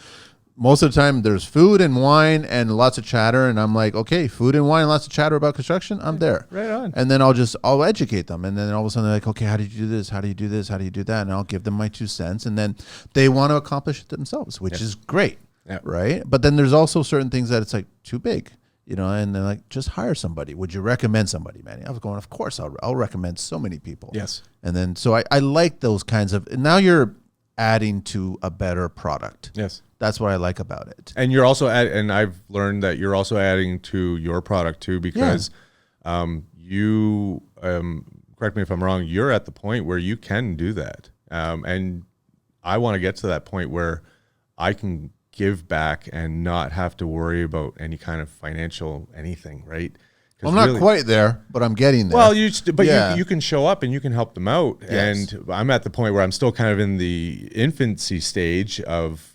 Most of the time there's food and wine and lots of chatter. And I'm like, okay, food and wine and lots of chatter about construction. I'm there. Right on. And then I'll educate them. And then all of a sudden they're like, okay, how do you do this? How do you do this? How do you do that? And I'll give them my 2 cents. And then they want to accomplish it themselves, which is great. Yeah. Right. But then there's also certain things that it's like too big. And they're like, just hire somebody. Would you recommend somebody, Manny? I was going, of course, I'll recommend so many people. Yes. And then, so I like those kinds of, and now you're adding to a better product. Yes. That's what I like about it. And you're also and I've learned that you're also adding to your product too, because you, correct me if I'm wrong, you're at the point where you can do that. And I want to get to that point where I can give back and not have to worry about any kind of financial anything, right? Well, I'm not quite there, but I'm getting there. Well, you can show up and you can help them out. Yes. And I'm at the point where I'm still kind of in the infancy stage of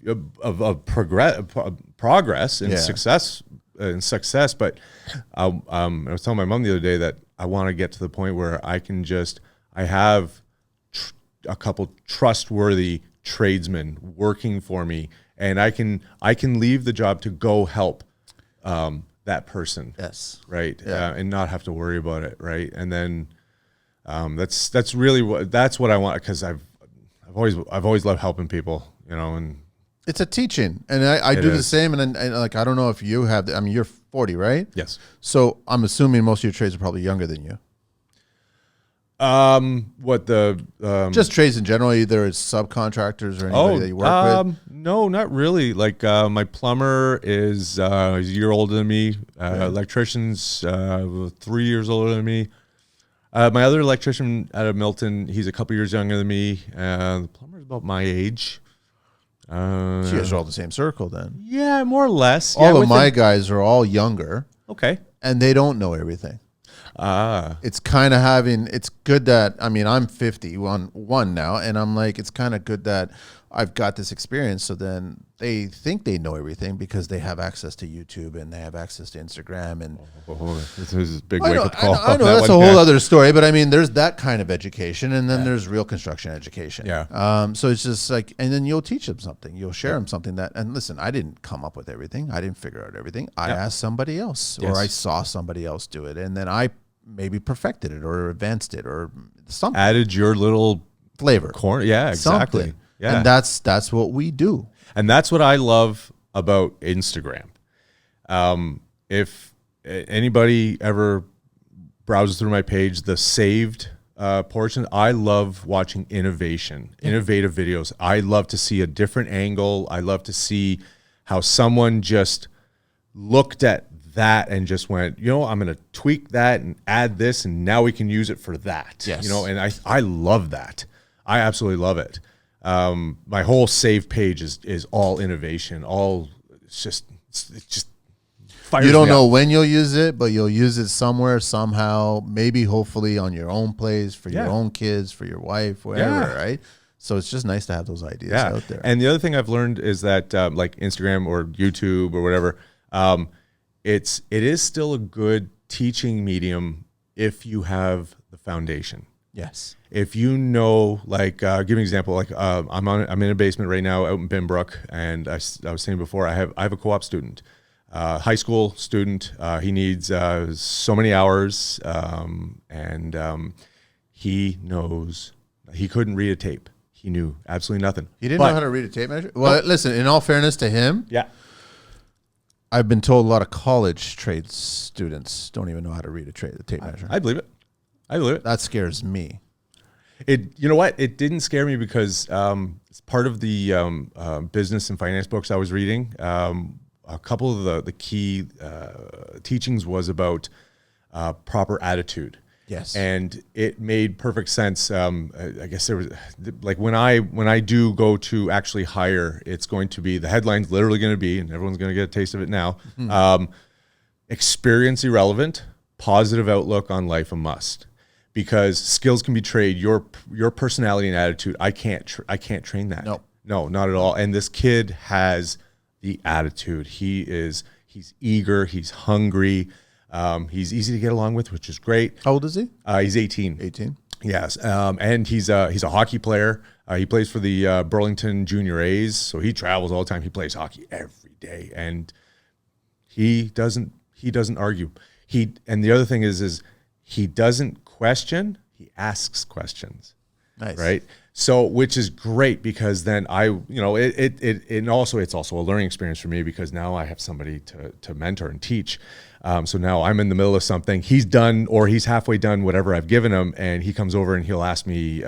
progress and success. But I was telling my mom the other day that I want to get to the point where I have a couple trustworthy tradesmen working for me, and I can leave the job to go help that person. Yes. Right. Yeah. And not have to worry about it. Right. And then that's really what I want, because I've always loved helping people, and it's a teaching, and I do the same. And like, I don't know if you have, you're 40, right? Yes. So I'm assuming most of your trades are probably younger than you. What the Just trades in general, either it's subcontractors or anybody that you work with? No, not really. Like my plumber is a year older than me. Electrician's 3 years older than me. My other electrician out of Milton, he's a couple years younger than me. The plumber's about my age. So you guys are all the same circle then. Yeah, more or less. All of my guys are all younger. Okay. And they don't know everything. It's kind of it's good that, I mean, I'm 51 now, and I'm like, it's kind of good that I've got this experience. So then they think they know everything because they have access to YouTube and they have access to Instagram. And this is a big wake up call. I know that's a whole other story, but I mean, there's that kind of education, and then there's real construction education. Yeah. So it's just like, and then you'll teach them something. You'll share them something that, and listen, I didn't come up with everything. I didn't figure out everything. I asked somebody else, or I saw somebody else do it, and then I maybe perfected it or advanced it or something. Added your little flavor. Corner. Yeah, exactly. Something. Yeah. And that's what we do. And that's what I love about Instagram. If anybody ever browses through my page, the saved portion, I love watching innovative videos. I love to see a different angle. I love to see how someone just looked at that and just went, I'm going to tweak that and add this, and now we can use it for that. Yes. And I love that. I absolutely love it. My whole save page is all innovation. It's just fires You don't me know up. when you'll use it, but you'll use it somewhere, somehow, maybe hopefully on your own place, for your own kids, for your wife, whatever, right? So it's just nice to have those ideas out there. And the other thing I've learned is that like Instagram or YouTube or whatever, it is still a good teaching medium if you have the foundation. Yes. If you know, like, give me an example. Like, I'm in a basement right now out in Binbrook, and I was saying before, I have a co-op student, high school student. He needs so many hours, and he knows he couldn't read a tape. He knew absolutely nothing. He didn't know how to read a tape measure? Well, listen, in all fairness to him, I've been told a lot of college trade students don't even know how to read a tape measure. I believe it. That scares me. You know what? It didn't scare me because it's part of the business and finance books I was reading. A couple of the key teachings was about proper attitude. Yes. And it made perfect sense. I guess there was, like, when I do go to actually hire, it's going to be, the headline's literally going to be, and everyone's going to get a taste of it now, experience irrelevant, positive outlook on life a must. Because skills can be trained. Your personality and attitude, I can't train that. No, not at all. And this kid has the attitude. He's eager. He's hungry. He's easy to get along with, which is great. How old is he? He's 18. 18. Yes, and he's a hockey player. He plays for the Burlington Junior A's, so he travels all the time. He plays hockey every day, and he doesn't argue. And the other thing is he doesn't question. He asks questions. Nice, right? So, which is great because then and also it's also a learning experience for me because now I have somebody to mentor and teach. So now I'm in the middle of something. He's done, or he's halfway done whatever I've given him, and he comes over and he'll ask me,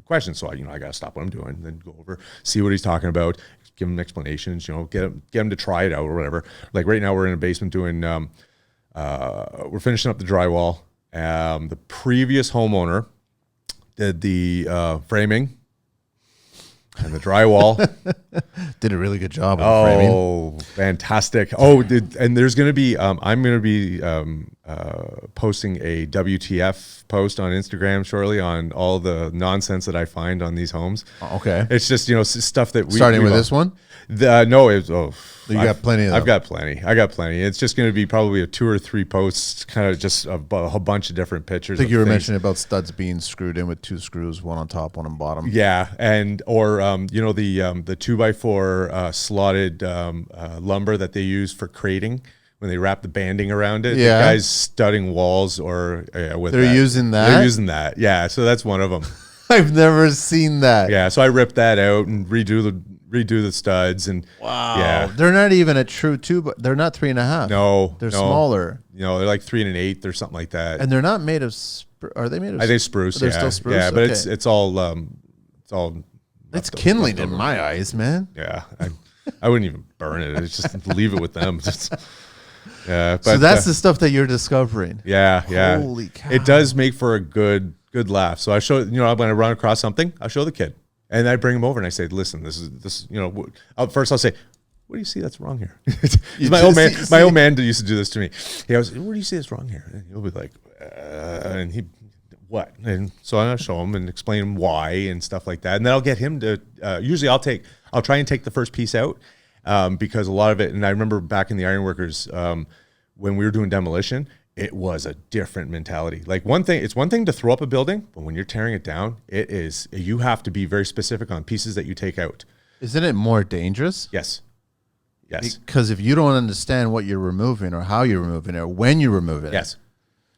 questions. So I got to stop what I'm doing, then go over, see what he's talking about, give him explanations, get him to try it out or whatever. Like right now we're in a basement doing, we're finishing up the drywall. The previous homeowner did the framing and the drywall. Did a really good job of framing. Oh, fantastic. And there's going to be, I'm going to be posting a WTF post on Instagram shortly on all the nonsense that I find on these homes. Okay. It's just, stuff that Starting with this one? No, it's, you got plenty of them. I've got plenty. I got plenty. It's just going to be probably a 2 or 3 posts, kind of just a bunch of different pictures. I think you were mentioning about studs being screwed in with 2 screws, one on top, one on bottom. Yeah, or the 2x4 slotted lumber that they use for crating when they wrap the banding around it. Yeah, the guys studding walls or with they're using that. They're using that. Yeah, so that's one of them. I've never seen that. Yeah, so I ripped that out and redo the studs and wow. Yeah, they're not even a true 2, but they're not 3.5. No, they're smaller. They're like 3 1/8 or something like that. And they're not made of are they made of? I think spruce. They're Yeah, still spruce. yeah, but Okay. it's all It's kindling in my eyes, man. Yeah, I wouldn't even burn it. It's just leave it with them. Yeah, but So that's the stuff that you're discovering. yeah. Holy cow! It does make for a good laugh. So I show, when I run across something, I show the kid, and I bring him over and I say, listen, this. First I'll say, what do you see that's wrong here? My old man used to do this to me. He goes, what do you see that's wrong here? And he'll be like, and he. What? And so I'll show him and explain why and stuff like that. And then I'll get him to, usually I'll try and take the first piece out because a lot of it, and I remember back in the ironworkers, when we were doing demolition, it was a different mentality. Like it's one thing to throw up a building, but when you're tearing it down, you have to be very specific on pieces that you take out. Isn't it more dangerous? Yes. Because if you don't understand what you're removing or how you're removing it or when you're removing it. it's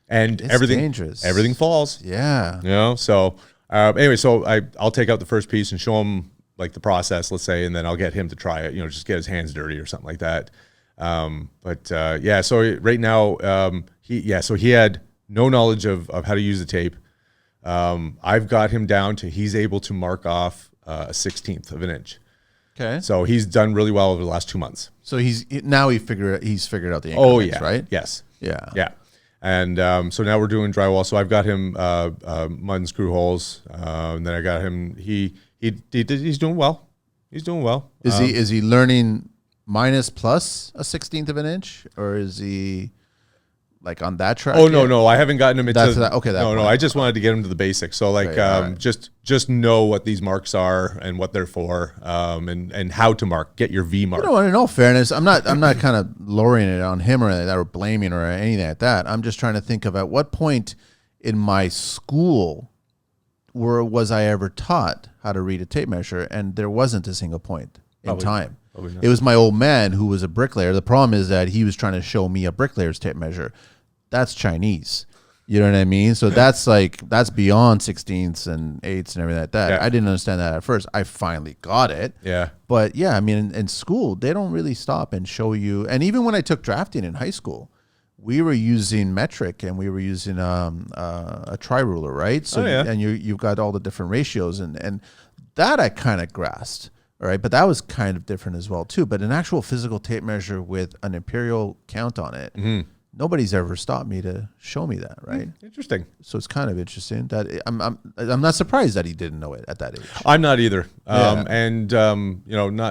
And dangerous. Everything falls. Yeah. So anyway, so I'll take out the first piece and show him like the process, let's say, and then I'll get him to try it, just get his hands dirty or something like that. So right now, he had no knowledge of how to use the tape. I've got him down to, he's able to mark off a 1/16 of an inch. Okay. So he's done really well over the last 2 months. So he's figured out the increments, right? Yes. Yeah. And so now we're doing drywall. So I've got him mud and screw holes. And then I got him. He's doing well. He's doing well. Is he learning minus plus a 1/16 of an inch, or is he like on that track? Oh no, I haven't gotten him into that. Okay, no. I just wanted to get him to the basics. So like, right. just know what these marks are and what they're for, and how to mark. Get your V mark. In all fairness, I'm not kind of lowering it on him or anything like that, or blaming or anything like that. I'm just trying to think of at what point in my school was I ever taught how to read a tape measure, and there wasn't a single point in time. It was my old man who was a bricklayer. The problem is that he was trying to show me a bricklayer's tape measure. That's Chinese. You know what I mean? So that's beyond 16ths and 8ths and everything like that. Yeah. I didn't understand that at first. I finally got it. Yeah. But yeah, I mean, in school, they don't really stop and show you. And even when I took drafting in high school, we were using metric and we were using a tri-ruler, right? So and you've got all the different ratios and that I kind of grasped. All right, but that was kind of different as well too. But an actual physical tape measure with an imperial count on it, nobody's ever stopped me to show me that, right? Interesting. So it's kind of interesting that I'm not surprised that he didn't know it at that age. I'm not either. Not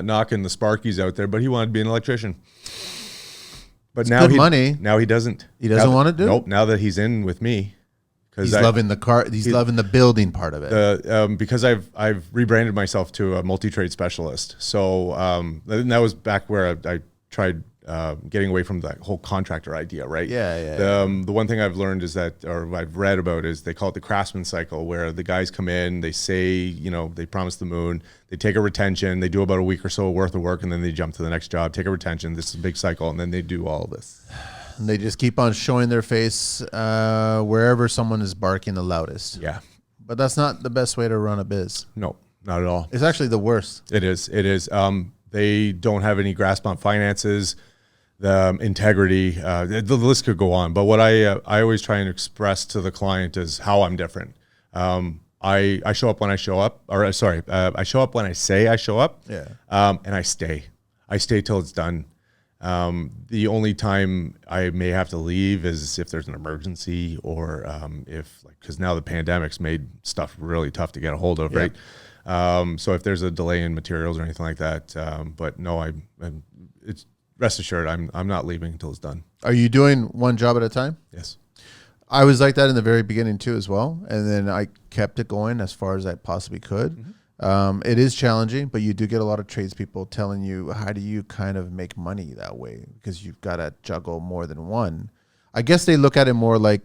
knocking the Sparkies out there, but he wanted to be an electrician. But it's now money. Now he doesn't. He doesn't want to do it? Nope. Now that he's in with me. Loving loving the building part of it. Because I've rebranded myself to a multi-trade specialist. So that was back where I tried getting away from that whole contractor idea, right? The one thing I've learned is that, or I've read about, is they call it the craftsman cycle, where the guys come in, they say, they promise the moon, they take a retention, they do about a week or so worth of work, and then they jump to the next job, take a retention. This is a big cycle, and then they do all this. And they just keep on showing their face wherever someone is barking the loudest. Yeah. But that's not the best way to run a biz. No, not at all. It's actually the worst. It is. They don't have any grasp on finances, the integrity. The list could go on. But what I always try and express to the client is how I'm different. I show up when I show up. I show up when I say I show up. Yeah. And I stay. I stay till it's done. The only time I may have to leave is if there's an emergency or because now the pandemic's made stuff really tough to get a hold of, right? So if there's a delay in materials or anything like that, but no, it's rest assured, I'm not leaving until it's done. Are you doing one job at a time? Yes. I was like that in the very beginning too as well, and then I kept it going as far as I possibly could. Mm-hmm. It is challenging, but you do get a lot of tradespeople telling you, how do you kind of make money that way? Because you've got to juggle more than one. I guess they look at it more like,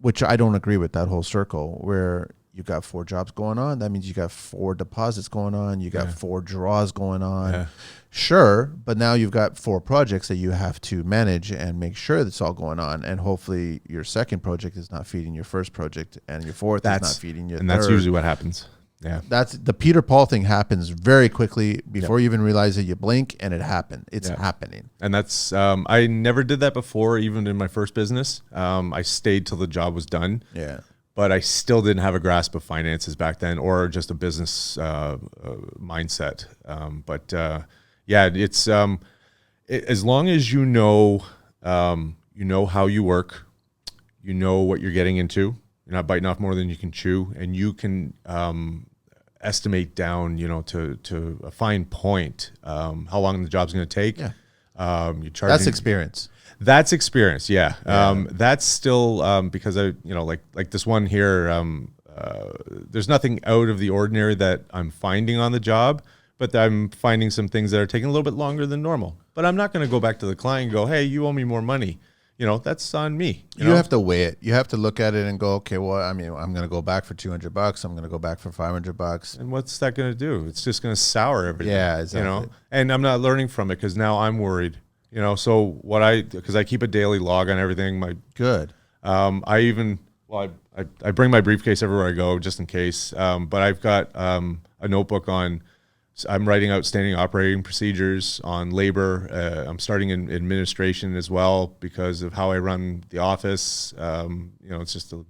which I don't agree with that whole circle, where you got 4 jobs going on. That means you got 4 deposits going on. You got 4 draws going on. Yeah. Sure, but now you've got 4 projects that you have to manage and make sure that's all going on. And hopefully your second project is not feeding your first project, and your fourth is not feeding your third. And that's usually what happens. Yeah, that's the Peter Paul thing happens very quickly before you even realize it. You blink and it happened. It's happening. And that's I never did that before, even in my first business. I stayed till the job was done. Yeah. but I still didn't have a grasp of finances back then, or just a business mindset. Yeah, it's as long as you know how you work, you know what you're getting into. You're not biting off more than you can chew, and you can estimate down, to a fine point, how long the job's going to take. Yeah. You're charging. That's experience. That's experience. Yeah. That's still, because like this one here, there's nothing out of the ordinary that I'm finding on the job, but I'm finding some things that are taking a little bit longer than normal. But I'm not going to go back to the client and go, hey, you owe me more money. That's on me. You have to weigh it. You have to look at it and go, okay, well, I mean, I'm going to go back for $200. I'm going to go back for $500. And what's that going to do? It's just going to sour everything. Yeah, exactly. And I'm not learning from it because now I'm worried. So because I keep a daily log on everything. Good. I bring my briefcase everywhere I go just in case. But I've got a notebook on. I'm writing out standing operating procedures on labor. I'm starting in administration as well because of how I run the office. It's just a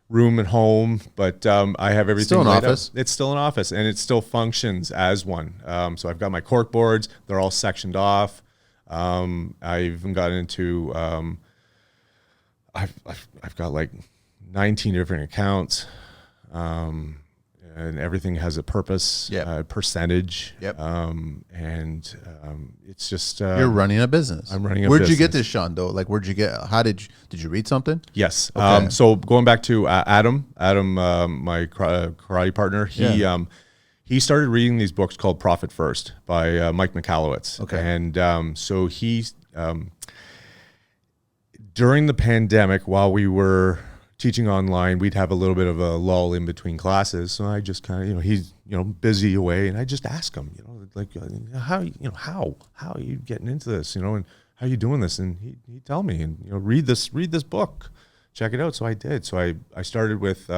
room at home, but I have everything. Still an office. It's still an office, and it still functions as one. So I've got my cork boards. They're all sectioned off. I even got into. I've got like 19 different accounts. And everything has a purpose, percentage. Yep. It's just you're running a business. I'm running a Where'd business. you get this, Sean? Though, like, did you read something? Yes. Okay. So going back to Adam, my karate partner, he started reading these books called Profit First by Mike Michalowicz. Okay. And so he, during the pandemic, while we were teaching online, we'd have a little bit of a lull in between classes. So I just kind of, he's, busy away, and I just ask him, how are you getting into this, and how are you doing this? And he'd tell me, and, read this book, check it out. So I did. So I started with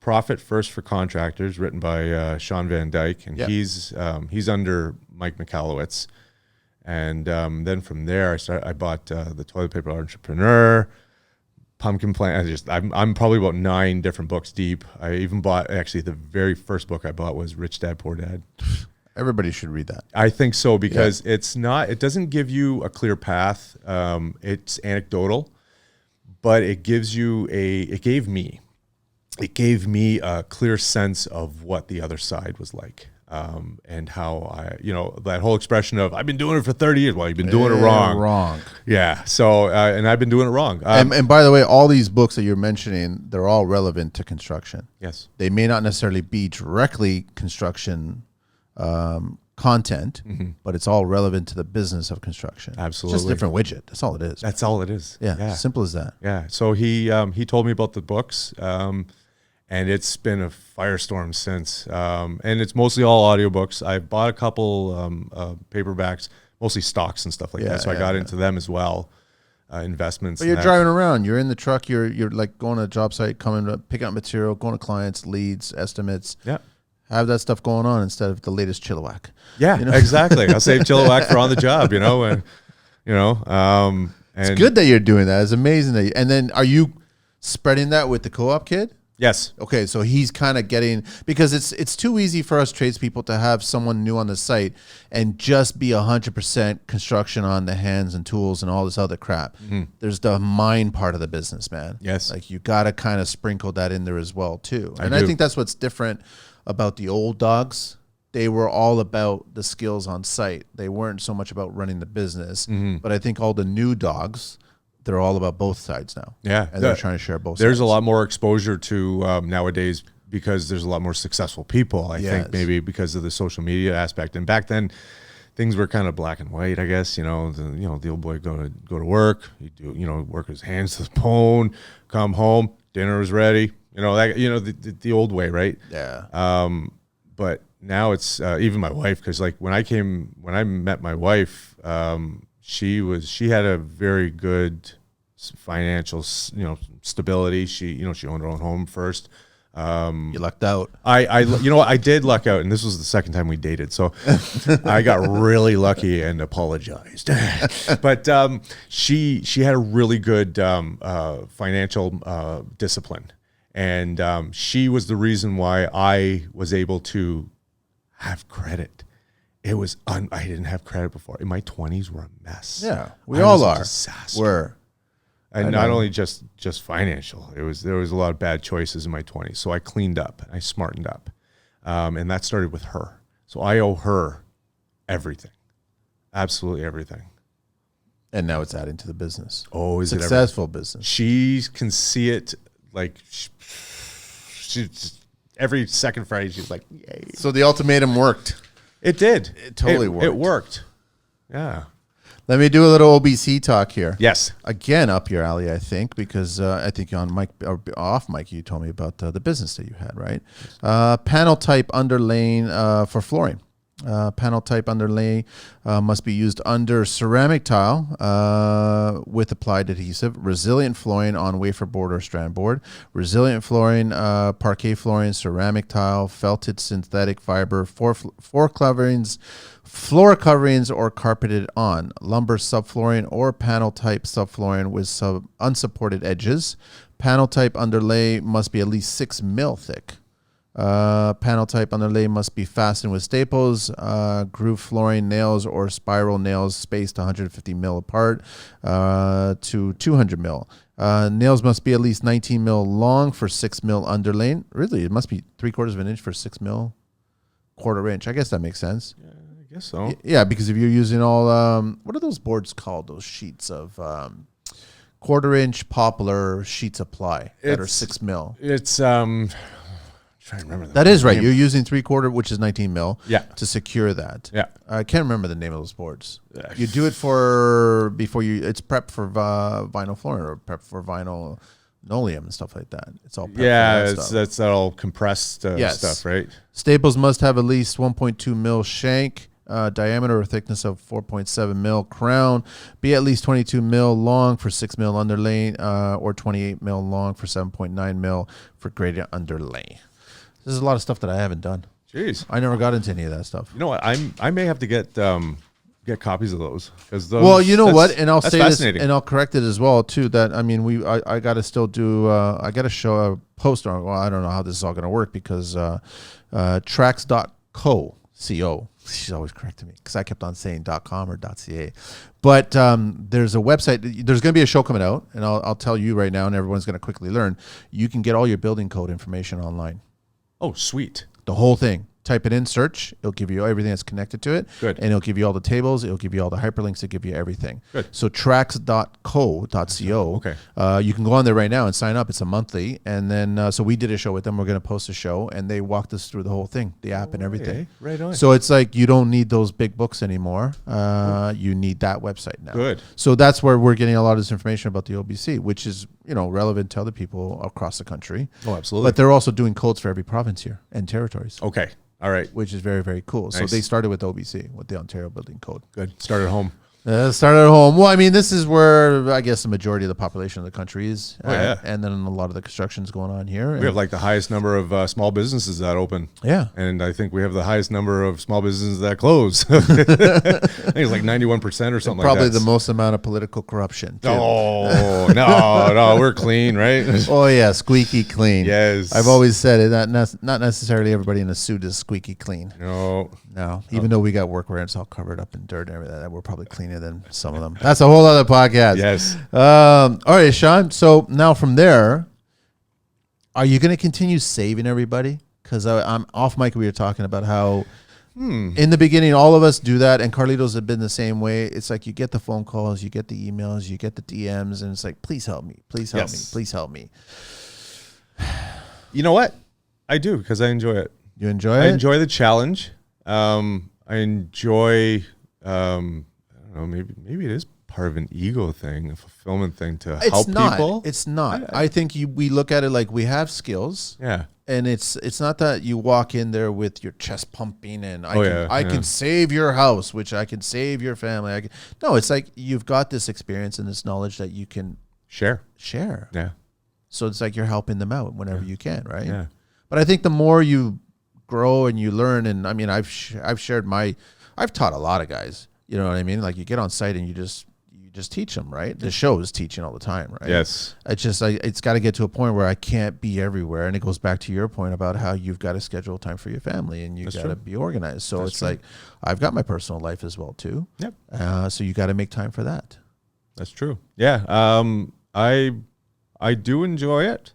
Profit First for Contractors, written by Sean Van Dyke, and he's under Mike Michalowicz. And then from there, I bought the Toilet Paper Entrepreneur, Pumpkin Plant. I'm probably about 9 different books deep. I even bought, actually, the very first book I bought was Rich Dad Poor Dad. Everybody should read that. I think so, because it doesn't give you a clear path. It's anecdotal, but it gave me a clear sense of what the other side was like. And how that whole expression of, I've been doing it for 30 years. Well, you've been doing it wrong. Wrong. Yeah. So, and I've been doing it wrong. And by the way, all these books that you're mentioning, they're all relevant to construction. Yes. They may not necessarily be directly construction content, but it's all relevant to the business of construction. Absolutely. It's just a different widget. That's all it is. That's all it is. Yeah. Simple as that. Yeah. So he told me about the books. And it's been a firestorm since. And it's mostly all audiobooks. I bought a couple paperbacks, mostly stocks and stuff like that. So I got into them as well, investments. But you're driving around. You're in the truck. You're like going to a job site, coming to pick up material, going to clients, leads, estimates. Yeah. Have that stuff going on instead of the latest Chilliwack. Yeah, exactly. I'll save Chilliwack for on the job, and it's good that you're doing that. It's amazing that and then are you spreading that with the co-op kid? Yes. Okay, so he's kind of getting, because it's too easy for us tradespeople to have someone new on the site and just be 100% construction on the hands and tools and all this other crap. Mm-hmm. There's the mind part of the business, man. Yes. Like you got to kind of sprinkle that in there as well too. I think that's what's different about the old dogs. They were all about the skills on site. They weren't so much about running the business. Mm-hmm. But I think all the new dogs, they're all about both sides now. Yeah. And they're trying to share both sides. There's a lot more exposure to nowadays because there's a lot more successful people, I think, maybe because of the social media aspect. And back then, things were kind of black and white, I guess. The old boy go to work, he'd do, work his hands to the bone, come home, dinner was ready. The old way, right? Yeah. But now it's even my wife, because like when I met my wife, she had a very good financial, stability. She owned her own home first. You lucked out. I did luck out, and this was the second time we dated, so I got really lucky and apologized. But she had a really good financial discipline, And she was the reason why I was able to have credit. It was I didn't have credit before. In my 20s were a mess. Yeah, we all are. Disaster. And not only just financial. There was a lot of bad choices in my 20s. So I cleaned up. I smartened up. And that started with her. So I owe her everything. Absolutely everything. And now it's adding to the business. Oh, is successful it business? She can see it like she every second Friday. She's like, "Yay!" So the ultimatum worked. It did. It totally worked. It worked. Yeah. Let me do a little OBC talk here. Yes. Again, up your alley, I think, because I think on mic or off mic, you told me about the business that you had, right? Panel type underlaying for flooring. Panel type underlay must be used under ceramic tile with applied adhesive. Resilient flooring on wafer board or strand board. Resilient flooring, parquet flooring, ceramic tile, felted synthetic fiber, floor coverings, or carpeted on. Lumber subflooring or panel type subflooring with unsupported edges. Panel type underlay must be at least 6 mil thick. Panel type underlay must be fastened with staples, groove flooring nails or spiral nails spaced 150 mil apart to 200 mil. Nails must be at least 19 mil long for 6 mil underlaying. Really, it must be 3/4 of an inch for 6 mil, 1/4 inch. I guess that makes sense. Yeah, I guess so. Yeah, because if you're using all, what are those boards called? Those sheets of 1/4 inch poplar sheets of ply that are 6 mil. It's trying to remember that is right. Name. You're using 3/4, which is 19 mil, to secure that. Yeah, I can't remember the name of those boards. You do it for before you. It's prep for vinyl flooring or prep for vinyl linoleum and stuff like that. It's all prep for that's all compressed stuff, right? Staples must have at least 1.2 mil shank. Diameter or thickness of 4.7 mil. Crown be at least 22 mil long for 6 mil underlay, or 28 mil long for 7.9 mil for gradient underlay. This is a lot of stuff that I haven't done. Jeez, I never got into any of that stuff. You know what? I may have to get copies of those because well, you know what? And I'll say this, and I'll correct it as well too. That I mean, I got to still do. I got to show a post on. Well, I don't know how this is all going to work because tracks.co. She's always correcting me because I kept on saying .com or .ca. But there's a website. There's going to be a show coming out, and I'll tell you right now, and everyone's going to quickly learn. You can get all your building code information online. Oh, sweet. The whole thing. Type it in, search. It'll give you everything that's connected to it. Good. And it'll give you all the tables. It'll give you all the hyperlinks. It'll give you everything. Good. So tracks.co. Okay. You can go on there right now and sign up. It's a monthly. And then, so we did a show with them. We're going to post a show. And they walked us through the whole thing, the app and everything. Right on. So it's like you don't need those big books anymore. You need that website now. Good. So that's where we're getting a lot of this information about the OBC, which is, relevant to other people across the country. Oh, absolutely. But they're also doing codes for every province here and territories. Okay. All right. Which is very, very cool. Nice. So they started with OBC, with the Ontario Building Code. Good. Start at home. Started at home. Well, I mean, this is where I guess the majority of the population of the country is. And then a lot of the construction's going on here. We have like the highest number of small businesses that open. Yeah. And I think we have the highest number of small businesses that close. I think it's like 91% or something like that. Probably the most amount of political corruption, too. Oh, no, we're clean, right? Oh, yeah, squeaky clean. Yes. I've always said it, not necessarily everybody in a suit is squeaky clean. No. Even though we got workwear, it's all covered up in dirt and everything, we're probably cleaner than some of them. That's a whole other podcast. Yes. All right, Sean. So now from there, are you going to continue saving everybody? Because I'm off mic. We were talking about how in the beginning, all of us do that. And Carlitos have been the same way. It's like you get the phone calls, you get the emails, you get the DMs. And it's like, please help me. Please help me. Please help me. You know what? I do because I enjoy it. You enjoy it? I enjoy the challenge. I enjoy, I don't know, maybe it is part of an ego thing, a fulfillment thing to help people. It's not. I think we look at it like we have skills. Yeah. And it's not that you walk in there with your chest pumping and I can save your house, which I can save your family. No, it's like you've got this experience and this knowledge that you can share. Yeah. So it's like you're helping them out whenever you can, right? Yeah. But I think the more you grow and you learn, and I mean, I've shared I've taught a lot of guys. You know what I mean? Like you get on site and you just just teach them, right? The show is teaching all the time, right? Yes. It's got to get to a point where I can't be everywhere. And it goes back to your point about how you've got to schedule time for your family and you got to be organized. So it's like, I've got my personal life as well too. Yep. So you got to make time for that. That's true. Yeah. I do enjoy it.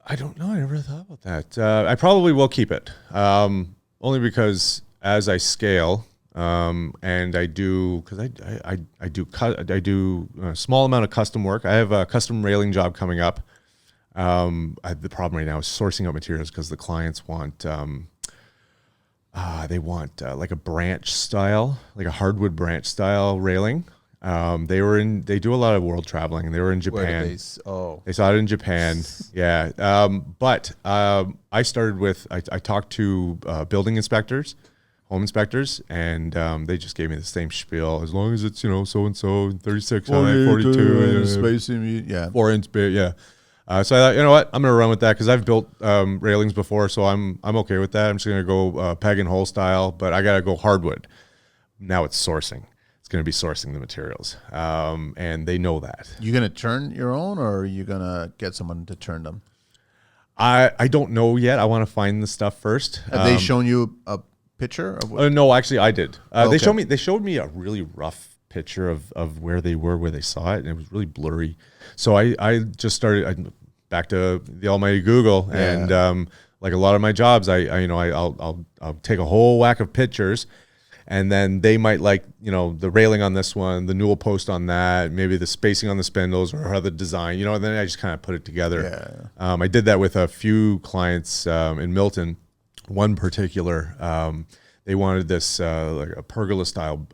I don't know. I never thought about that. I probably will keep it. Only because as I scale, and I do, because I do a small amount of custom work. I have a custom railing job coming up. The problem right now is sourcing out materials because the clients want like a branch style, like a hardwood branch style railing. They do a lot of world traveling, and they were in Japan. They saw it in Japan. Yeah. But I started with, I talked to building inspectors, home inspectors, and they just gave me the same spiel. As long as it's, so-and-so, 36 high, 42. Spacing, 4-inch bit, yeah. So I thought, you know what, I'm going to run with that because I've built railings before, so I'm okay with that. I'm just going to go peg and hole style, but I got to go hardwood. Now it's sourcing. It's going to be sourcing the materials, and they know that. You going to turn your own, or are you going to get someone to turn them? I don't know yet. I want to find the stuff first. Have they shown you a picture of what? No, actually I did. They showed me a really rough picture of where they were, where they saw it, and it was really blurry. So I just started back to the almighty Google, and like a lot of my jobs, I'll take a whole whack of pictures, and then they might like, the railing on this one, the newel post on that, maybe the spacing on the spindles or how the design, and then I just kind of put it together. Yeah. I did that with a few clients in Milton. One particular, they wanted this like a pergola style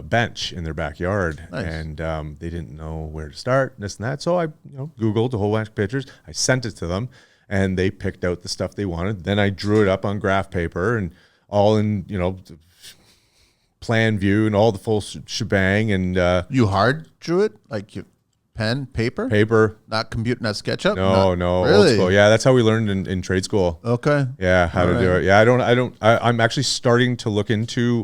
bench in their backyard. Nice. And they didn't know where to start, this and that. So I Googled a whole bunch of pictures. I sent it to them, and they picked out the stuff they wanted. Then I drew it up on graph paper, and all in plan view and all the full shebang. And you hard drew it, like you pen, paper, not computer, not SketchUp. No, really? Old school. Yeah, that's how we learned in trade school. Okay. Yeah, how to do it. Yeah, I'm actually starting to look into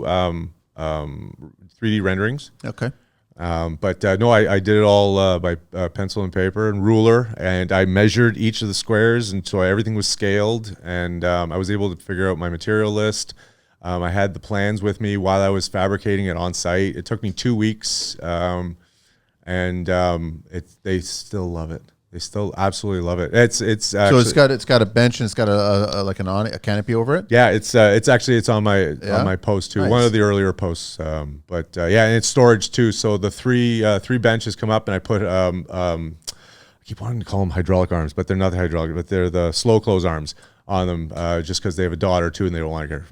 3D renderings. Okay. But no, I did it all by pencil and paper and ruler, and I measured each of the squares, and so everything was scaled, and I was able to figure out my material list. I had the plans with me while I was fabricating it on site. It took me 2 weeks, and they still love it. They still absolutely love it. It's actually, so it's got a bench, and it's got a canopy over it. Yeah, it's on my post too. Nice. One of the earlier posts, but and it's storage too. So the three benches come up, and I put I keep wanting to call them hydraulic arms, but they're not the hydraulic, but they're the slow close arms on them, just because they have a daughter too, and they don't want to get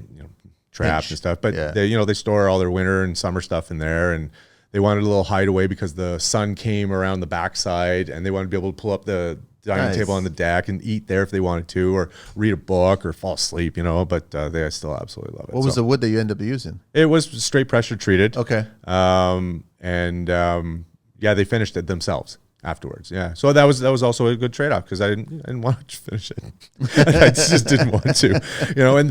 trapped and stuff. But they store all their winter and summer stuff in there, and they wanted a little hideaway because the sun came around the backside, and they wanted to be able to pull up the dining table on the deck and eat there if they wanted to, or read a book or fall asleep, but they still absolutely love it. What was the wood that you ended up using? It was straight pressure treated. Okay. They finished it themselves afterwards. Yeah. So that was also a good trade-off, because I didn't want to finish it. I just didn't want to,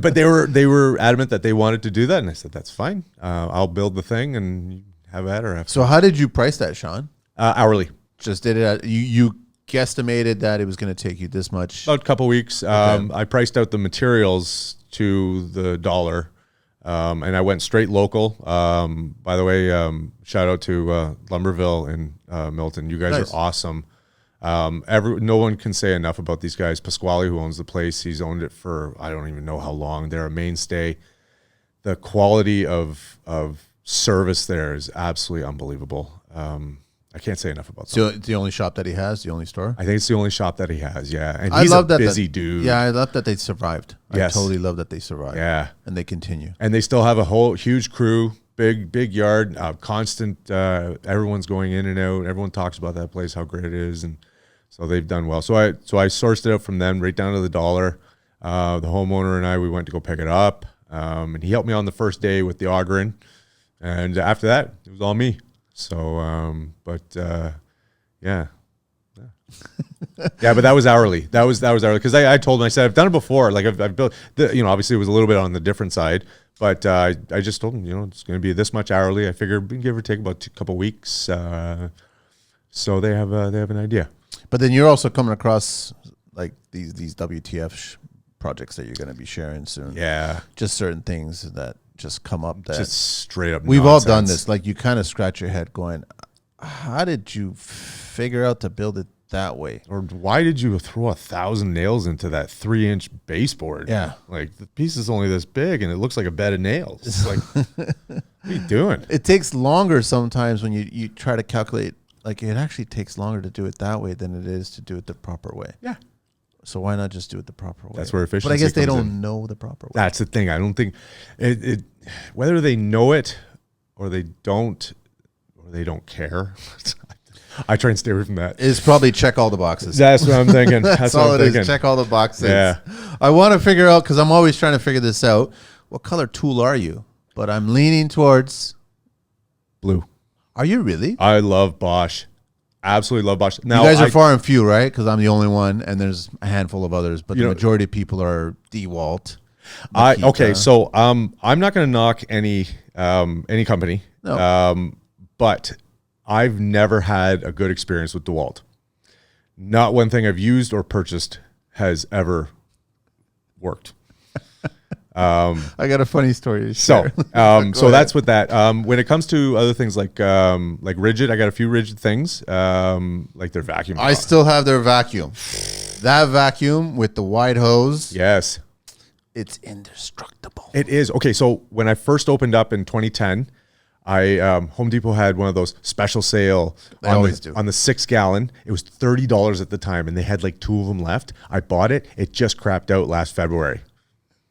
but they were adamant that they wanted to do that. And I said, that's fine. I'll build the thing and have at her. So how did you price that, Sean? Hourly. Just did it. You guesstimated that it was going to take you this much. About a couple of weeks. Okay. I priced out the materials to the dollar, and I went straight local. By the way, shout out to Lumberville in Milton. You guys are awesome. No one can say enough about these guys. Pasquale, who owns the place, he's owned it for I don't even know how long. They're a mainstay. The quality of service there is absolutely unbelievable. I can't say enough about that. So it's the only shop that he has, the only store? I think it's the only shop that he has, yeah. And he's a busy dude. Yeah, I love that they survived. Yes. I totally love that they survived. Yeah. And they continue. And they still have a whole huge crew, big yard, constant, everyone's going in and out. Everyone talks about that place, how great it is. And so they've done well. So I sourced it out from them right down to the dollar. The homeowner and we went to go pick it up. And he helped me on the first day with the augering. And after that, it was all me. So, yeah, but that was hourly. That was hourly, because I told him, I said, I've done it before. Like I've built, obviously it was a little bit on the different side, But I just told them, it's going to be this much hourly. I figured give or take about a couple weeks. So they have an idea. But then you're also coming across like these WTF projects that you're going to be sharing soon. Yeah. Just certain things that just come up that Just straight up we've nonsense. all done this. Like you kind of scratch your head going, how did you figure out to build it that way? Or why did you throw 1,000 nails into that 3-inch baseboard? Yeah. Like the piece is only this big and it looks like a bed of nails. It's like, what are you doing? It takes longer sometimes when you try to calculate. Like it actually takes longer to do it that way than it is to do it the proper way. Yeah. So why not just do it the proper way? That's where efficiency But I guess they comes don't in. know the proper way. That's the thing. I don't think it whether they know it or they don't care. I try and stay away from that. It's probably check all the boxes. That's what I'm thinking. That's all what it I'm is. thinking. Check all the boxes. Yeah. I want to figure out, because I'm always trying to figure this out. What color tool are you? But I'm leaning towards Blue. Are you really? I love Bosch. Absolutely love Bosch. Now You guys are far and few, right? Because I'm the only one, and there's a handful of others. But the majority of people are DeWalt. Okay, so I'm not going to knock any company. No. But I've never had a good experience with DeWalt. Not one thing I've used or purchased has ever worked. I got a funny story to So, share. so that's what that. When it comes to other things like rigid, I got a few rigid things, like their vacuum. I still have their vacuum. That vacuum with the wide hose. Yes, It's indestructible. it is. Okay, so when I first opened up in 2010, Home Depot had one of those special sale on the 6 gallon. It was $30 at the time, and they had like 2 of them left. I bought it. It just crapped out last February.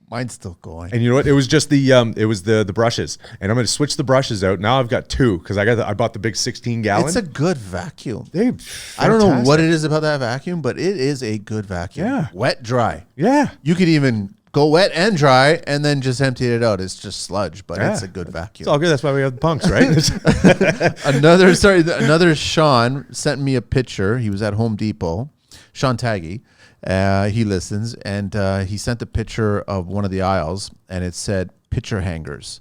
Mine's still going. And you know what? It was just the brushes, and I'm going to switch the brushes out. Now I've got 2 because I bought the big 16 gallon. It's a good vacuum. They, I don't know what it is about that vacuum, but it is a good vacuum. Yeah. Wet, dry. Yeah. You could even go wet and dry and then just empty it out. It's just sludge, but it's a good vacuum. It's all good. That's why we have the punks, right? Another Sean sent me a picture. He was at Home Depot. Sean Taggy. He listens, and he sent a picture of one of the aisles, and it said picture hangers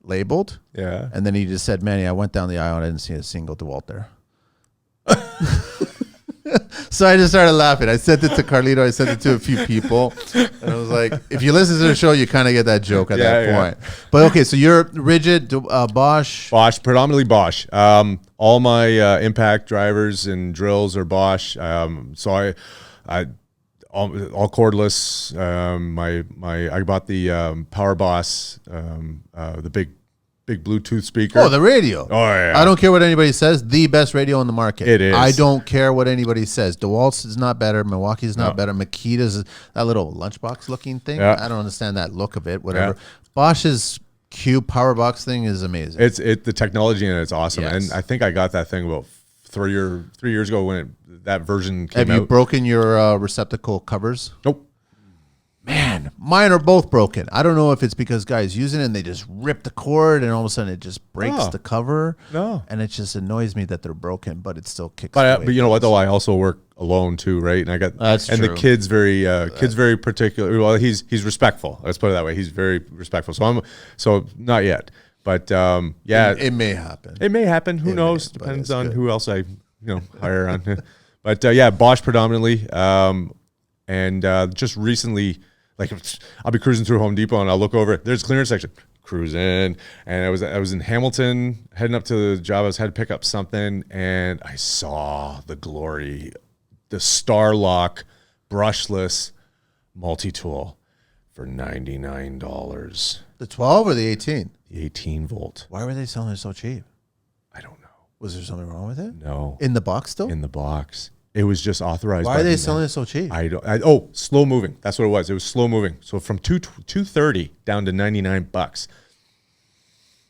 labeled. Yeah. And then he just said, Manny, I went down the aisle and I didn't see a single DeWalt there. So I just started laughing. I sent it to Carlito. I sent it to a few people. And I was like, if you listen to the show, you kind of get that joke at that point. But okay, so you're rigid, Bosch. Bosch, predominantly Bosch. All my impact drivers and drills are Bosch. So I all cordless. I bought the Power Boss, the big Bluetooth speaker. Oh, the radio. Oh, yeah. I don't care what anybody says. The best radio on the market. It is. I don't care what anybody says. DeWalt's is not better. Milwaukee's not better. Makita's that little lunchbox looking thing. Yeah. I don't understand that look of it. Whatever. Yeah. Bosch's Cube Power Box thing is amazing. The technology in it's awesome. Yes. And I think I got that thing about 3 years ago when that version came out. Have you broken your receptacle covers? Nope. Man, mine are both broken. I don't know if it's because guys using it and they just rip the cord and all of a sudden it just breaks the cover. No. And it just annoys me that they're broken, but it still kicks. But you know what though? I also work alone too, right? And I got true. The kid's very particular. Well, he's respectful. Let's put it that way. He's very respectful. So not yet. But yeah, it may happen. It may happen. Who knows? Depends on who else I hire on. But yeah, Bosch predominantly. And just recently, like I'll be cruising through Home Depot and I'll look over. There's a clearance section. Cruise in, and I was in Hamilton heading up to the job. I had to pick up something, and I saw the glory, the Starlock brushless multi-tool for $99. The 12 or the 18? The 18 volt. Why were they selling it so cheap? I don't know. Was there something wrong with it? No. In the box still? In the box. It was just authorized. Why are they selling it so cheap? Slow moving. That's what it was. It was slow moving. So from $230 down to $99.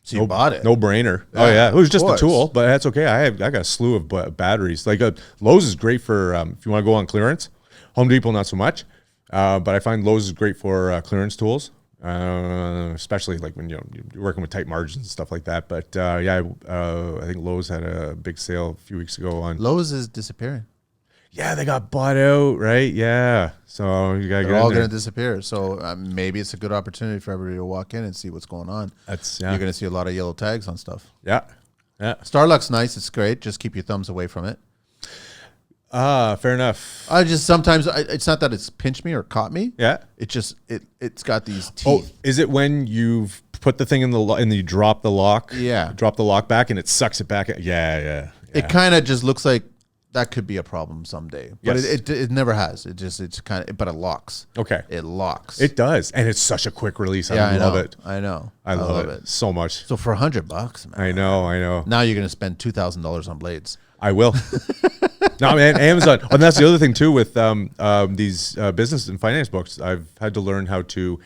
So you bought it? No brainer. Yeah, it was just a tool, but that's okay. I got a slew of batteries. Like Lowe's is great for if you want to go on clearance. Home Depot not so much, but I find Lowe's is great for clearance tools, especially like when you're working with tight margins and stuff like that. But I think Lowe's had a big sale a few weeks ago on. Lowe's is disappearing. Yeah, they got bought out, right? Yeah. So you gotta They're get all in going to there. disappear. So maybe it's a good opportunity for everybody to walk in and see what's going on. That's You're going to see a lot of yellow tags on stuff. yeah. Yeah. Starluck's nice. It's great. Just keep your thumbs away from it. Fair enough. I just sometimes it's not that it's pinched me or caught me. Yeah. It just it's got these Oh, teeth. is it when you've put the thing in the and you drop the lock? Yeah. Drop the lock back and it sucks it back. Yeah. It kind of just looks like that could be a problem someday, but Yes. it never has. It's kind of, but it locks. Okay. It locks. It does, and it's such a quick release. I love it. I know. I love it so much. So for $100, man. I know. Now you're gonna spend $2,000 on blades. I will. No, man, Amazon. And that's the other thing too with these business and finance books. I've had to learn how to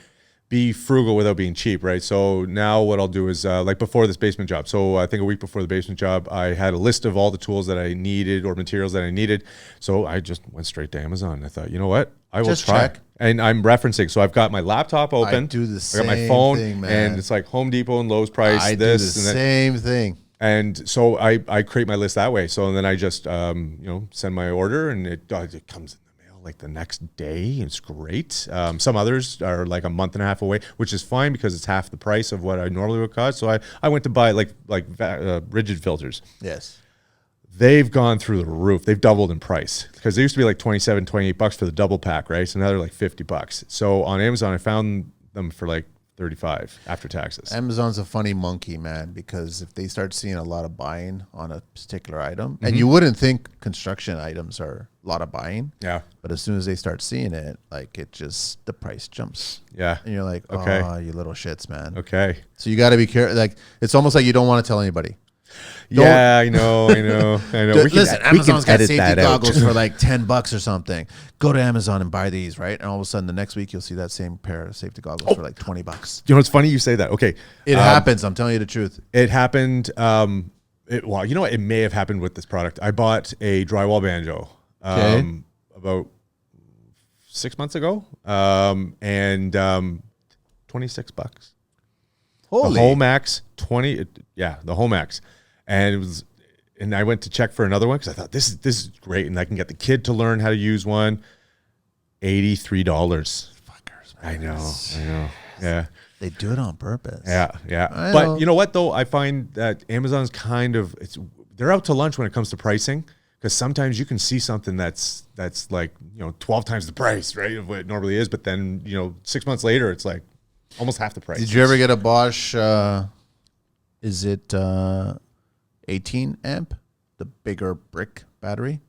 be frugal without being cheap, right? So now what I'll do is like before this basement job. So I think a week before the basement job, I had a list of all the tools that I needed or materials that I needed. So I just went straight to Amazon. I thought, you know what? I will Just try. check. And I'm referencing. So I've got my laptop open. I do the I got my same phone, thing, man. and it's like Home Depot and Lowe's price. I this do the and that. same thing. And so I create my list that way. So then I just send my order, and it comes in the mail like the next day. It's great. Some others are like a month and a half away, which is fine because it's half the price of what I normally would cost. So I went to buy like rigid filters. Yes. They've gone through the roof. They've doubled in price because they used to be like $27, $28 for the double pack, right? So now they're like $50. So on Amazon, I found them for like $35 after taxes. Amazon's a funny monkey, man, because if they start seeing a lot of buying on a particular item, and you wouldn't think construction items are a lot of buying, Yeah. but as soon as they start seeing it, like the price jumps. Yeah. And you're like, Okay. oh, you little shits, man. Okay. So you got to be careful. Like, it's almost like you don't want to tell anybody. Yeah, I know. Listen, Amazon's got edit safety that out. goggles for like $10 or something. Go to Amazon and buy these, right? And all of a sudden, the next week you'll see that same pair of safety goggles for like $20. You know, it's funny you say that. Okay. It happens. I'm telling you the truth. It happened. Well, you know what? It may have happened with this product. I bought a drywall banjo about 6 months ago, and $26. Holy. The whole max, the whole max, and it was. And I went to check for another one because I thought this is great, and I can get the kid to learn how to use one. $83. Fuckers, man. I know. Yeah. They do it on purpose. Yeah. I know. But you know what though? I find that Amazon's they're out to lunch when it comes to pricing, because sometimes you can see something that's like 12 times the price, right, of what it normally is, but then 6 months later it's like almost half the price. Did you ever get a Bosch? Is it 18 amp, the bigger brick battery?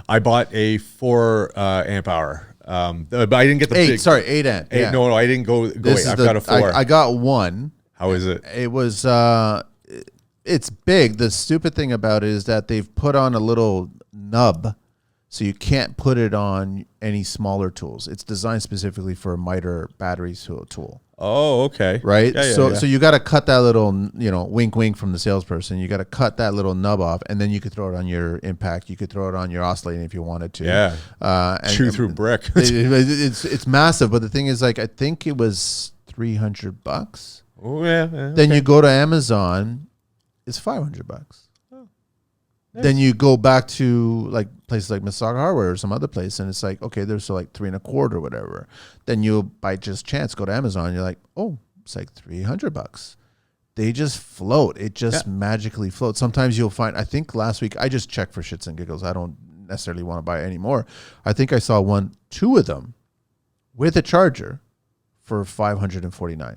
I bought a 4 amp hour. But I didn't get the big. 8 amp. Yeah. No, I didn't go. This I've is got a 4. I got one. How is it? It was it's big. The stupid thing about it is that they've put on a little nub, so you can't put it on any smaller tools. It's designed specifically for a miter battery tool. Oh, okay. Right. Yeah, So you got to cut that little, wink, wink from the salesperson. You got to cut that little nub off, and then you could throw it on your impact. You could throw it on your oscillating if you wanted to. Yeah. And Chew through brick. it's massive, but the thing is, like, I think it was $300. Oh yeah. Then you go to Amazon, it's $500. Nice. Then you go back to like places like Mississauga Hardware or some other place, and it's like, okay, there's so like $325 or whatever. Then you, by just chance, go to Amazon, and you're like, oh, it's like $300. They just float. It just magically floats. Sometimes you'll find, I think last week, I just checked for shits and giggles. I don't necessarily want to buy any more. I think I saw two of them with a charger for $549.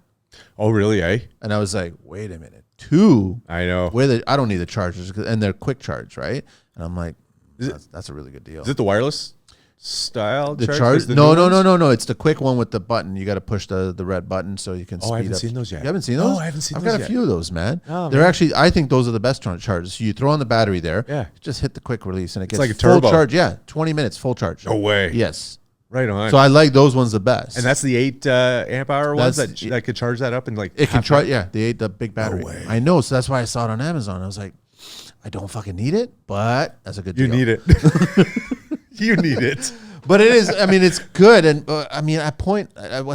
Oh really? Eh? And I was like, wait a minute, 2 I know. with it. I don't need the chargers, and they're quick charge, right? And I'm like, that's a really good deal. Is it the wireless style? The charge? charge? The No. new ones? It's the quick one with the button. You got to push the red button so you can speed up. I haven't seen those yet. You haven't seen those? No, I haven't seen I've those got a yet. few of those, man. Oh, They're man. actually, I think those are the best chargers. So you throw on the battery there. Yeah. Just hit the quick release, and it gets like a full turbo. charge. Yeah, 20 minutes full charge. No way. Yes. Right on. So I like those ones the best. And that's the 8 amp hour ones That's- that could charge that up in like. it can half try. an hour? Yeah, the big battery. way. I know. So that's why I saw it on Amazon. I was like, I don't fucking need it, but that's a good deal. You need it. You need it. But it is. I mean, it's good, and I mean, at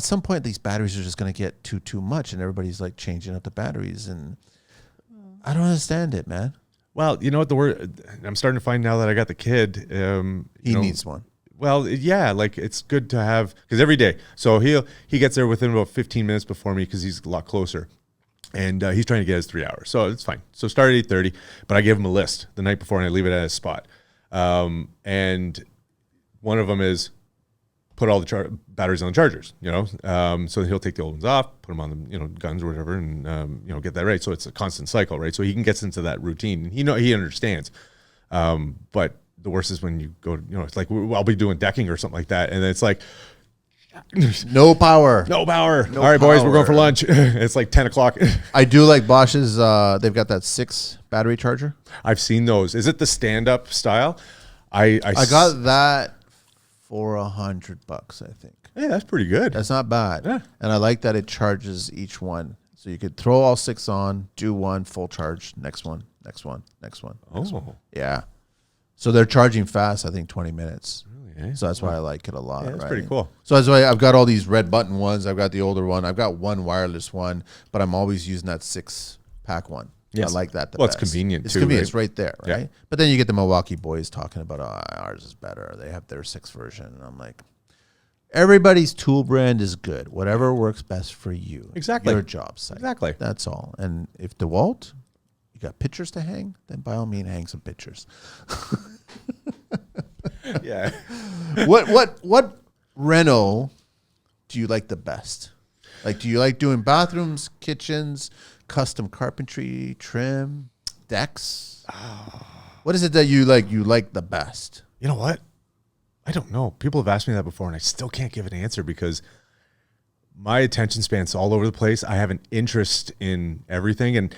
some point, these batteries are just going to get too much, and everybody's like changing up the batteries, and I don't understand it, man. Well, you know what the word I'm starting to find now that I got the kid. He needs one. Well, yeah, like it's good to have because every day. So he gets there within about 15 minutes before me because he's a lot closer, and he's trying to get his 3 hours. So it's fine. So start at 8:30, but I give him a list the night before and I leave it at his spot. And one of them is put all the batteries on the chargers. So he'll take the old ones off, put them on the guns or whatever, and get that right. So it's a constant cycle, right? So he gets into that routine. He understands, but the worst is when you go, it's like I'll be doing decking or something like that. And it's like, no power. All right, boys, we're going for lunch. It's like 10 o'clock. I do like Bosch's. They've got that 6 battery charger. I've seen those. Is it the stand-up style? I got that for $100, I think. Yeah, that's pretty good. That's not bad. Yeah. And I like that it charges each one. So you could throw all 6 on, do one, full charge, next one. Oh. Yeah. So they're charging fast, I think 20 minutes. Really, eh? So that's why I like it a lot. Yeah, that's right? pretty cool. So that's why I've got all these red button ones. I've got the older one. I've got one wireless one, but I'm always using that 6-pack one. Yes. I like that the best. best. It's convenient, It's too. convenient. Right? It's right there, right? Yeah. But then you get the Milwaukee boys talking about, ours is better. They have their 6 version. And I'm like, everybody's tool brand is good. Whatever works best for you. Exactly. Your job site. Exactly. That's all. And if DeWalt, you got pictures to hang, then by all means hang some pictures. Yeah. What reno do you like the best? Like, do you like doing bathrooms, kitchens, custom carpentry, trim, decks? What is it that you like the best? You know what? I don't know. People have asked me that before, and I still can't give an answer because my attention span's all over the place. I have an interest in everything, and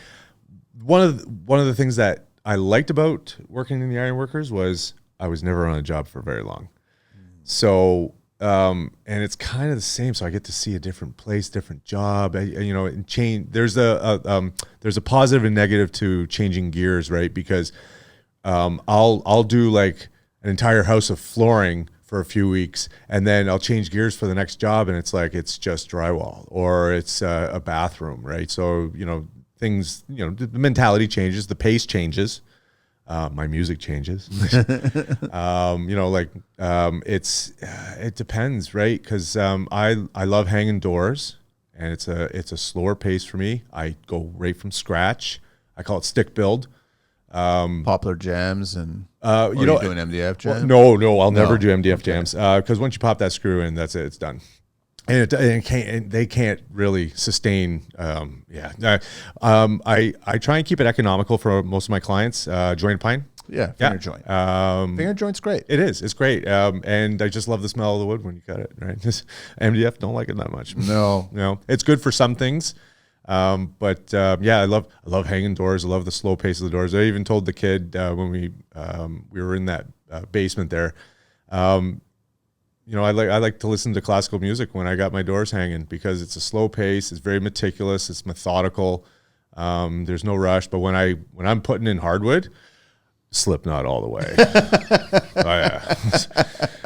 one of the things that I liked about working in the ironworkers was I was never on a job for very long. So, and it's kind of the same. So I get to see a different place, different job, and change. There's a positive and negative to changing gears, right? Because I'll do like an entire house of flooring for a few weeks, and then I'll change gears for the next job, and it's like it's just drywall or it's a bathroom, right? So things, the mentality changes, the pace changes. My music changes. It depends, right? Because I love hanging doors, and it's a slower pace for me. I go right from scratch. I call it stick build. Poplar jams and you doing MDF jams? Well, no, I'll never do MDF jams because once you pop that screw in, that's it. It's done. And they can't really sustain. I try and keep it economical for most of my clients. Joint pine. Yeah, finger joint. Finger joint's great. It is. It's great. And I just love the smell of the wood when you cut it. Right. MDF don't like it that much. No. It's good for some things. I love hanging doors. I love the slow pace of the doors. I even told the kid when we were in that basement there. I like to listen to classical music when I got my doors hanging because it's a slow pace. It's very meticulous. It's methodical. There's no rush. But when I'm putting in hardwood, Slipknot all the way. Oh yeah,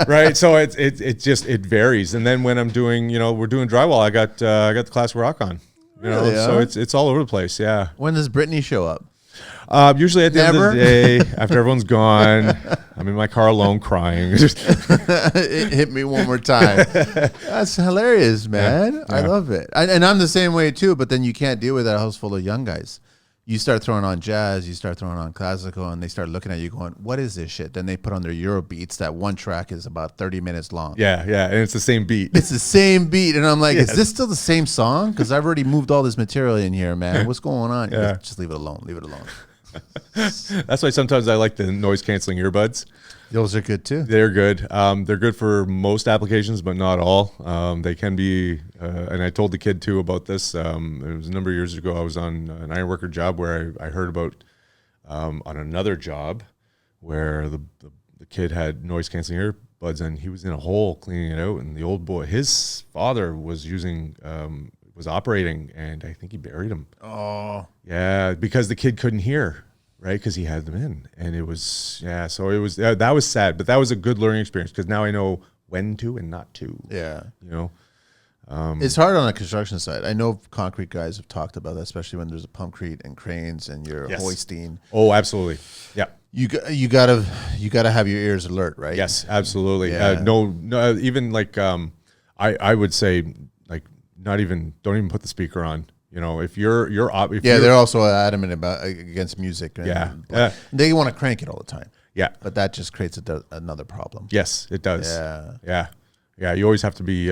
right. So it varies. And then when I'm doing, we're doing drywall, I got the classic rock on. So it's all over the place. Yeah. When does Brittany show up? Usually at the end of the day, after everyone's gone, I'm in my car alone crying. It hit me one more time. That's hilarious, man. Yeah. I love it. And I'm the same way too, but then you can't deal with that house full of young guys. You start throwing on jazz, you start throwing on classical, and they start looking at you going, what is this shit? Then they put on their Euro beats. That one track is about 30 minutes long. Yeah, and it's the same beat. It's the same beat. And I'm like, Is this still the same song? Because I've already moved all this material in here, man. What's going on? Yeah. Just leave it alone. Leave it alone. That's why sometimes I like the noise canceling earbuds. Those are good too. They're good. They're good for most applications, but not all. They can be, and I told the kid too about this. It was a number of years ago. I was on an ironworker job where I heard about on another job where the kid had noise canceling earbuds and he was in a hole cleaning it out, and the old boy, his father was operating, and I think he buried him. Oh, yeah, because the kid couldn't hear. Right, because he had them in, and it was So it was that was sad, but that was a good learning experience because now I know when to and not to. Yeah, It's hard on a construction site. I know concrete guys have talked about that, especially when there's a pumpcrete and cranes and you're hoisting. Oh, absolutely. Yeah. You gotta have your ears alert, right? Yes, absolutely. Yeah. No, even like I would say like don't even put the speaker on. You know, if they're also adamant about against music. And they want to crank it all the time. Yeah, but that just creates another problem. Yes, it does. Yeah. You always have to be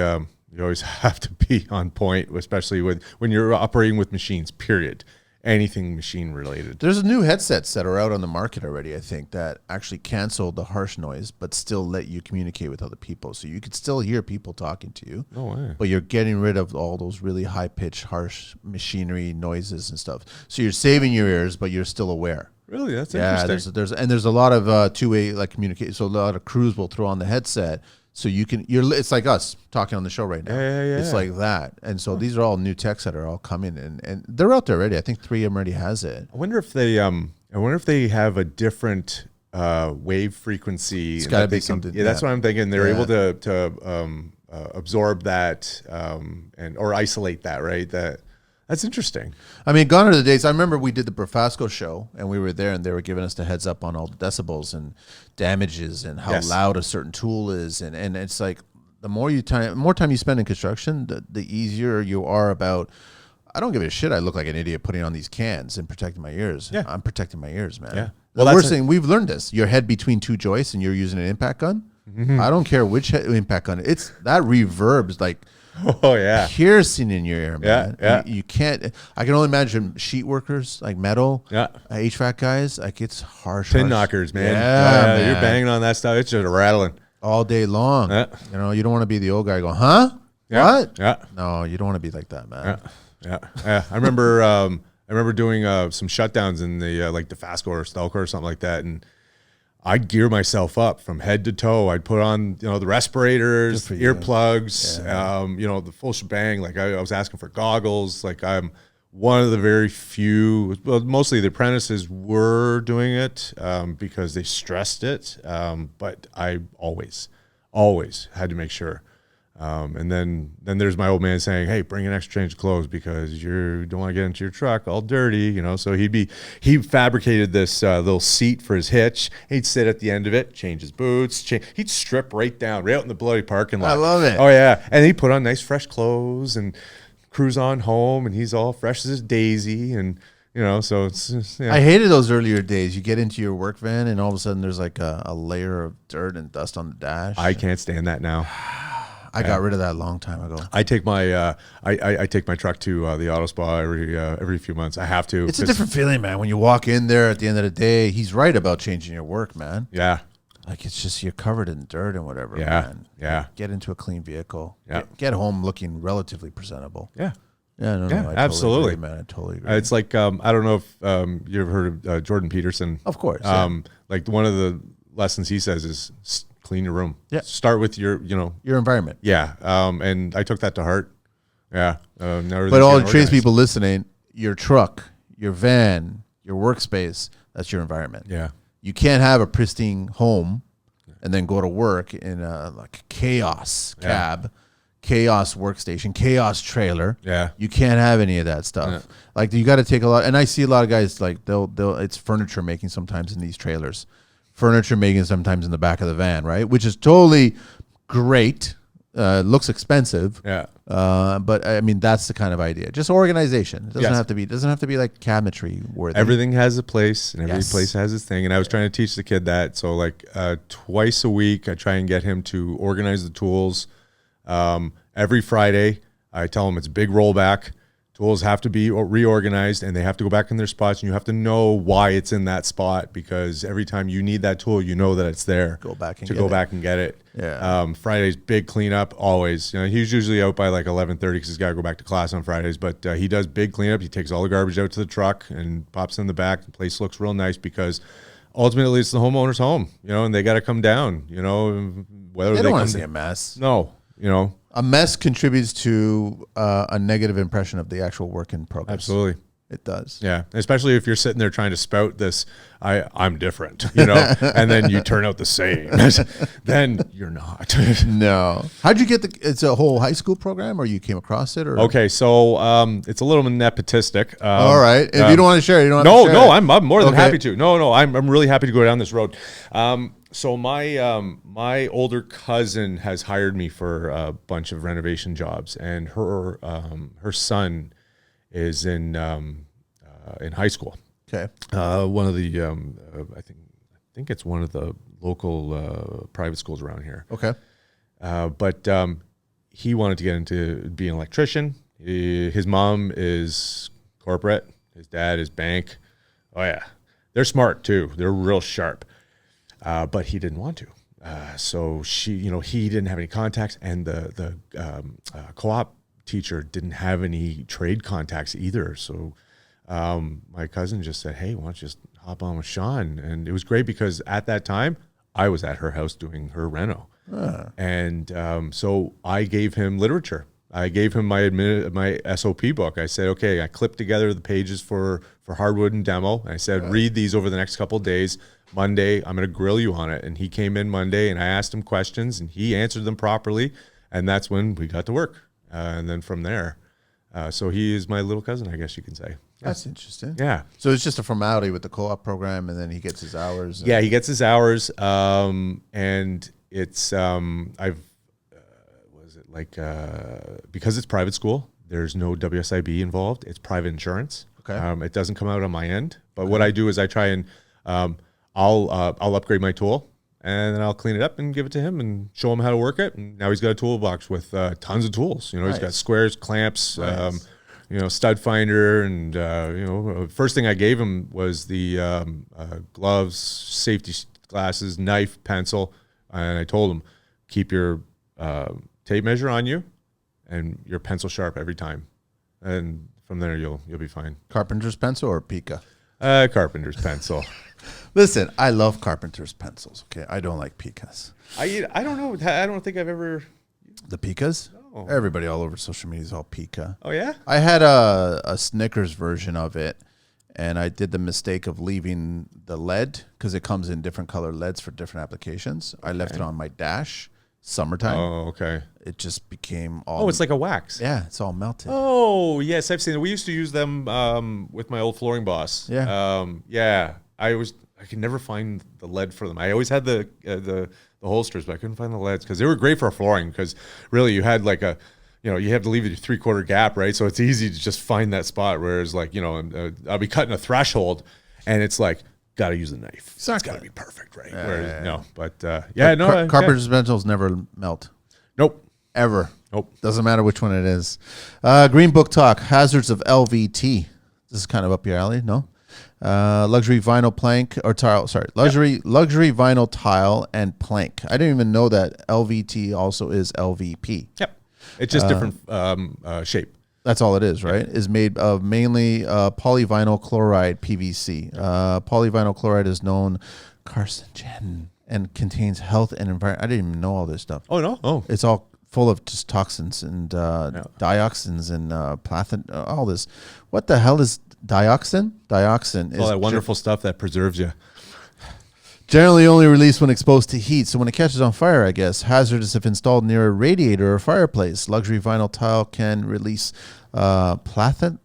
on point, especially when you're operating with machines. Period. Anything machine related. There's new headsets that are out on the market already, I think, that actually cancel the harsh noise, but still let you communicate with other people. So you could still hear people talking to you. No way. But you're getting rid of all those really high-pitched, harsh machinery noises and stuff. So you're saving your ears, but you're still aware. Really? That's interesting. There's a lot of two-way like communication. So a lot of crews will throw on the headset. So it's like us talking on the show right now. It's like that. And so these are all new techs that are all coming and they're out there already. I think 3 of them already has it. I wonder if they have a different wave frequency. It's got to be something. Yeah, that's what I'm thinking. They're able to absorb that or isolate that, right? That's interesting. I mean, gone are the days. I remember we did the Profasco show, and we were there, and they were giving us the heads up on all the decibels and damages and how loud a certain tool is, and it's like the more time you spend in construction, the easier you are about. I don't give a shit. I look like an idiot putting on these cans and protecting my ears. Yeah. I'm protecting my ears, man. Yeah. Well, the worst thing we've learned this: your head between 2 joists, and you're using an impact gun. Mm-hmm. I don't care which impact gun. It's that reverbs like. Oh yeah, piercing in your ear, man. Yeah. You can't. I can only imagine sheet workers like metal, HVAC guys. Like it's harsh. Pin knockers, man. Man. You're banging on that stuff. It's just rattling all day long. You know, you don't want to be the old guy going, huh? What? Yeah. No, you don't want to be like that, man. Yeah. I remember doing some shutdowns in the like Dofasco or Stelco or something like that, and I'd gear myself up from head to toe. I'd put on, the respirators, earplugs, the full shebang. Like I was asking for goggles. Like I'm one of the very few, well, mostly the apprentices were doing it because they stressed it. But I always had to make sure. And then there's my old man saying, "Hey, bring an extra change of clothes because you don't want to get into your truck all dirty." So he fabricated this little seat for his hitch. He'd sit at the end of it, change his boots. He'd strip right out in the bloody parking lot. I love it. Oh yeah, and he'd put on nice fresh clothes and cruise on home, and he's all fresh as a daisy. And so it's. I hated those earlier days. You get into your work van, and all of a sudden there's like a layer of dirt and dust on the dash. I can't stand that now. I got rid of that a long time ago. I take my I take my truck to the auto spa every few months. I have to. It's a different feeling, man. When you walk in there at the end of the day, he's right about changing your work, man. Yeah. Like it's just you're covered in dirt and whatever. Yeah. Man. Yeah. Get into a clean vehicle. Yeah. Get home looking relatively presentable. Yeah. Yeah. No. I Absolutely, totally agree, man. I totally agree. It's like I don't know if you ever heard of Jordan Peterson. Of course. Like one of the lessons he says is clean your room. Yeah. Start with your environment. Yeah. And I took that to heart. Yeah. But all the tradespeople listening, your truck, your van, your workspace, that's your environment. Yeah. You can't have a pristine home and then go to work in a chaos cab, chaos workstation, chaos trailer. Yeah. You can't have any of that stuff. Yeah. Like you got to take a lot. And I see a lot of guys like they'll it's furniture making sometimes in these trailers. Furniture making sometimes in the back of the van, right? Which is totally great. Looks expensive. Yeah. But I mean, that's the kind of idea. Just organization. It doesn't have to be like cabinetry worthy. Everything has a place, and every place has its thing. And I was trying to teach the kid that. So like twice a week, I try and get him to organize the tools. Every Friday, I tell him it's a big rollback. Tools have to be reorganized, and they have to go back in their spots, and you have to know why it's in that spot, because every time you need that tool, you know that it's there. Go back and get it. Yeah. Friday's big cleanup, always. He's usually out by like 11:30 because he's got to go back to class on Fridays, but he does big cleanup. He takes all the garbage out to the truck and pops in the back. The place looks real nice because ultimately it's the homeowner's home, and they got to come down, whether they don't want to see a mess. No, A mess contributes to a negative impression of the actual work in progress. Absolutely. It does. Yeah, especially if you're sitting there trying to spout this, I'm different, you know, and then you turn out the same. Then you're not. No. How'd you get it's a whole high school program, or you came across it? Or Okay, so it's a little nepotistic. All right. If you don't want to share, you don't have to share. No, I'm more than happy to. No, I'm really happy to go down this road. So my older cousin has hired me for a bunch of renovation jobs, and her son is in high school. Okay. One of the I think it's one of the local private schools around here. Okay. But he wanted to get into being an electrician. His mom is corporate. His dad is bank. Oh yeah, they're smart too. They're real sharp. But he didn't want to. So he didn't have any contacts, and the co-op teacher didn't have any trade contacts either. So my cousin just said, hey, why don't you just hop on with Sean? And it was great because at that time I was at her house doing her reno. And so I gave him literature. I gave him my SOP book. I said, okay, I clipped together the pages for hardwood and demo. And I said, read these over the next couple of days. Monday, I'm going to grill you on it. And he came in Monday, and I asked him questions, and he answered them properly. And that's when we got to work. And then from there, so he is my little cousin, I guess you can say. That's interesting. Yeah. So it's just a formality with the co-op program, and then he gets his hours. Yeah, he gets his hours. And it's, because it's private school, there's no WSIB involved. It's private insurance. Okay. It doesn't come out on my end. But what I do is I try and I'll upgrade my tool, and then I'll clean it up and give it to him and show him how to work it. And now he's got a toolbox with tons of tools. You know, he's got squares, clamps, stud finder, and first thing I gave him was the gloves, safety glasses, knife, pencil, and I told him, keep your tape measure on you and your pencil sharp every time, and from there you'll be fine. Carpenter's pencil or Pica? Carpenter's pencil. Listen, I love Carpenter's pencils. Okay, I don't like Picas. I don't know. I don't think I've ever. The Picas? No. Everybody all over social media is all Pica. Oh yeah. I had a Snickers version of it, and I did the mistake of leaving the lead because it comes in different color leads for different applications. I left it on my dash. Summertime. Oh, okay. It just became all. Oh, it's like a wax. Yeah, it's all melted. Oh, yes, I've seen it. We used to use them with my old flooring boss. Yeah. Yeah. I could never find the lead for them. I always had the holsters, but I couldn't find the leads because they were great for flooring. Because really, you had like you have to leave it a 3/4 gap, right? So it's easy to just find that spot. Whereas, I'll be cutting a threshold, and it's like, got to use a knife. It's got to be perfect, right? Carpenter's pencils never melt. Nope. Ever. Nope. Doesn't matter which one it is. Green Book Talk, hazards of LVT. This is kind of up your alley, no? Luxury vinyl plank or tile. Sorry, luxury vinyl tile and plank. I didn't even know that LVT also is LVP. Yep, it's just different shape. That's all it is, right? Is made of mainly polyvinyl chloride, PVC. Polyvinyl chloride is known carcinogen and contains health and environment. I didn't even know all this stuff. Oh no! Oh, it's all full of just toxins and dioxins and all this. What the hell is dioxin? Dioxin is all that wonderful stuff that preserves you. Generally only released when exposed to heat. So when it catches on fire, I guess. Hazardous if installed near a radiator or fireplace. Luxury vinyl tile can release phthalates.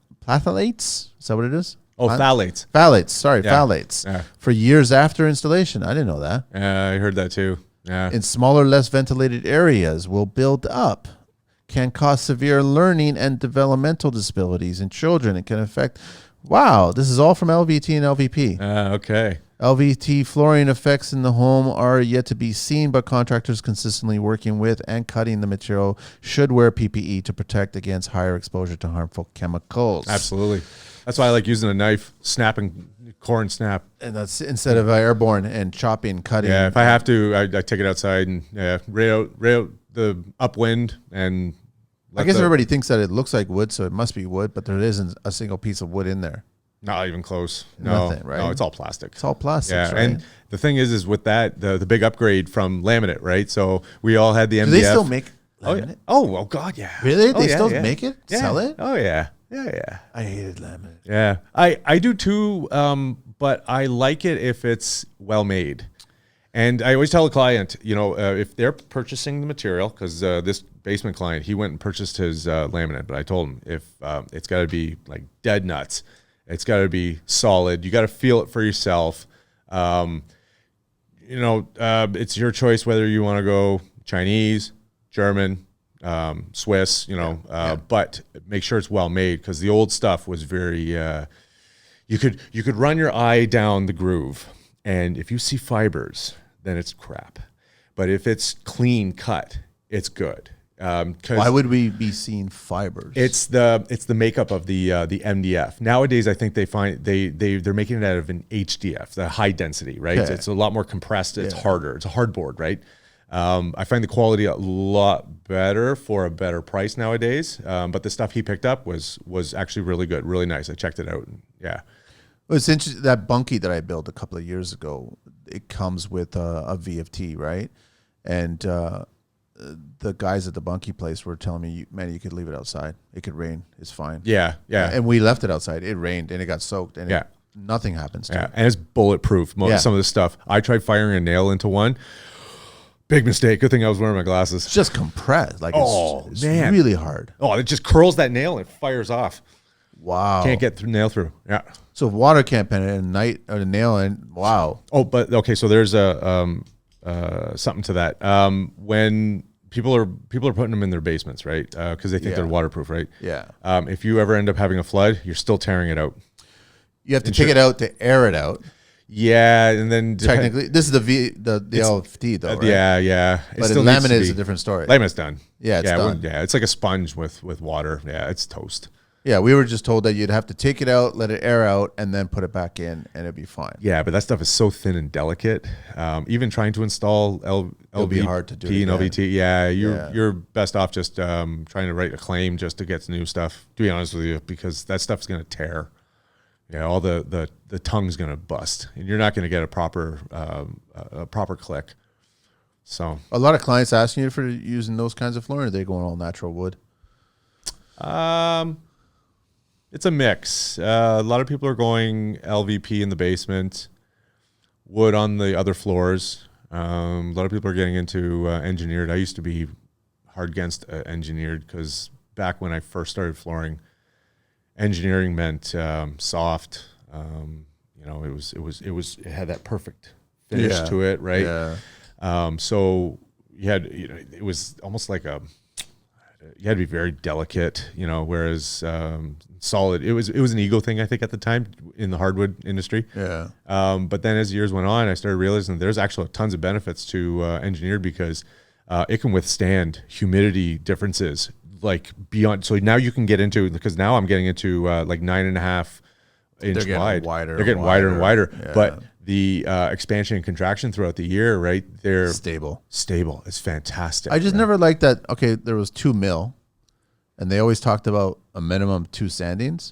Is that what it is? Oh, phthalates. Phthalates. Sorry, phthalates. Yeah. For years after installation. I didn't know that. Yeah, I heard that too. Yeah. In smaller, less ventilated areas will build up. Can cause severe learning and developmental disabilities in children. It can affect... Wow, this is all from LVT and LVP. Okay. LVT flooring effects in the home are yet to be seen, but contractors consistently working with and cutting the material should wear PPE to protect against higher exposure to harmful chemicals. Absolutely. That's why I like using a knife, snapping corn snap. And that's instead of airborne and chopping, cutting. Yeah, if I have to, I take it outside and rail the upwind and... I guess everybody thinks that it looks like wood, so it must be wood, but there isn't a single piece of wood in there. Not even close. No, nothing, right? No, it's all plastic. It's all plastic. Yeah, right? and the thing is with that the big upgrade from laminate, right? So we all had the MDF. Do they still make laminate? Oh God, yeah. Really? Oh, They still make it? Yeah. Sell it? Oh yeah. Yeah. I hated laminate. Yeah, I do too, but I like it if it's well made. And I always tell a client, if they're purchasing the material, because this basement client, he went and purchased his laminate, but I told him if it's got to be like dead nuts, it's got to be solid. You got to feel it for yourself. It's your choice whether you want to go Chinese, German, Swiss, but make sure it's well made, because the old stuff was very, you could run your eye down the groove, and if you see fibers, then it's crap. But if it's clean cut, it's good. Why would we be seeing fibers? It's the makeup of the MDF. Nowadays, I think they're making it out of an HDF, the high density, right? Okay. It's a lot more compressed. It's harder. It's a hard board, right? I find the quality a lot better for a better price nowadays. But the stuff he picked up was actually really good, really nice. I checked it out. Yeah. Well, it's interesting, that bunkie that I built a couple of years ago, it comes with a VFT, right? And the guys at the bunkie place were telling me, man, you could leave it outside. It could rain. It's fine. Yeah. And we left it outside. It rained and it got soaked, and nothing happens to it. And it's bulletproof. Some of the stuff. I tried firing a nail into one. Big mistake. Good thing I was wearing my glasses. It's just compressed. Like, it's really hard. Oh, it just curls that nail and it fires off. Wow. Can't get nail through. Yeah. So if water can't penetrate a nail, and wow. Oh, but okay. So there's something to that. When people are putting them in their basements, right? Because they think they're waterproof, right? Yeah. If you ever end up having a flood, you're still tearing it out. You have to take it out to air it out. Yeah, and then technically, this is the LFT though, right? Yeah. But laminate is a different story. Laminate's done. Yeah, it's done. It's like a sponge with water. Yeah, it's toast. Yeah, we were just told that you'd have to take it out, let it air out, and then put it back in, and it'd be fine. Yeah, but that stuff is so thin and delicate. Even trying to install it'll be hard to do and LVT. Yeah, you're best off just trying to write a claim just to get new stuff. To be honest with you, because that stuff's going to tear. Yeah, all the tongue's going to bust, and you're not going to get a proper click. So a lot of clients asking you for using those kinds of flooring. Or are they going all natural wood? It's a mix. A lot of people are going LVP in the basement, wood on the other floors. A lot of people are getting into engineered. I used to be hard against engineered, because back when I first started flooring, engineering meant soft. It had that perfect finish to it, right? Yeah. So you had, it was almost like you had to be very delicate, whereas solid, it was an ego thing, I think, at the time in the hardwood industry. Yeah. But then as years went on, I started realizing there's actually tons of benefits to engineered, because it can withstand humidity differences like beyond. So now you can get into, because now I'm getting into like 9.5 inch wide. They're getting wider and wider. Yeah. But the expansion and contraction throughout the year, right? They're stable. It's fantastic. I just never liked that. Okay, there was 2 mil, and they always talked about a minimum 2 sandings,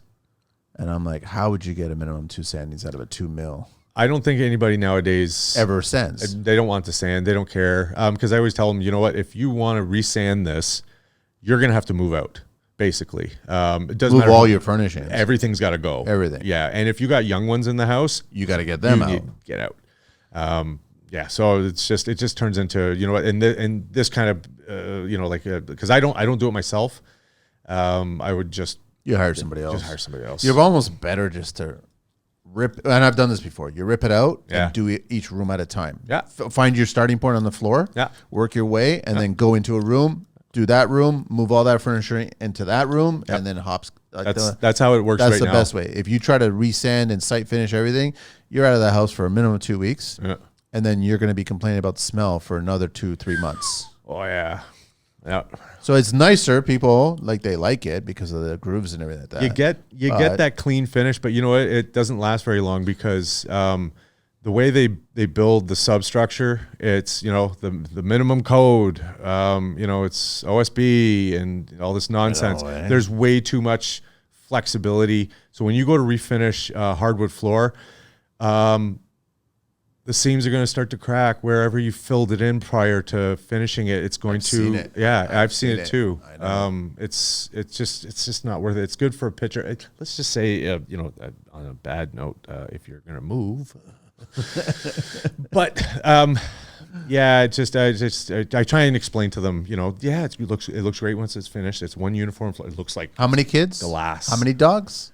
and I'm like, how would you get a minimum 2 sandings out of a 2 mil? I don't think anybody nowadays ever sands. They don't want to sand. They don't care. Because I always tell them, you know what? If you want to resand this, you're gonna have to move out. Basically, it doesn't move matter. All your furnishings. Everything's got to go. Everything. Yeah, and if you got young ones in the house, you got to get them out. Get out. Yeah. So it just turns into, and this kind of because I don't do it myself. I would just hire somebody else. Just hire somebody else. You're almost better just to rip, and I've done this before. You rip it out and do each room at a time. Yeah. Find your starting point on the floor. Yeah. Work your way, and then go into a room. Do that room, move all that furniture into that room, and then hops. That's how it works. That's right the now. best way. If you try to resand and site finish everything, you're out of the house for a minimum of 2 weeks, and then you're going to be complaining about the smell for another 2-3 months. Oh yeah. So it's nicer. People they like it because of the grooves and everything like that. You get that clean finish, but you know what? It doesn't last very long, because the way they build the substructure, it's the minimum code, it's OSB and all this nonsense. There's way too much flexibility. So when you go to refinish hardwood floor, the seams are going to start to crack wherever you filled it in prior to finishing it. It's going I've seen it too. It's just not worth it. It's good for a pitcher. Let's just say, on a bad note, if you're going to move, but, I try and explain to them, it looks great once it's finished. It's one uniform. It looks like how many kids? Glass. How many dogs?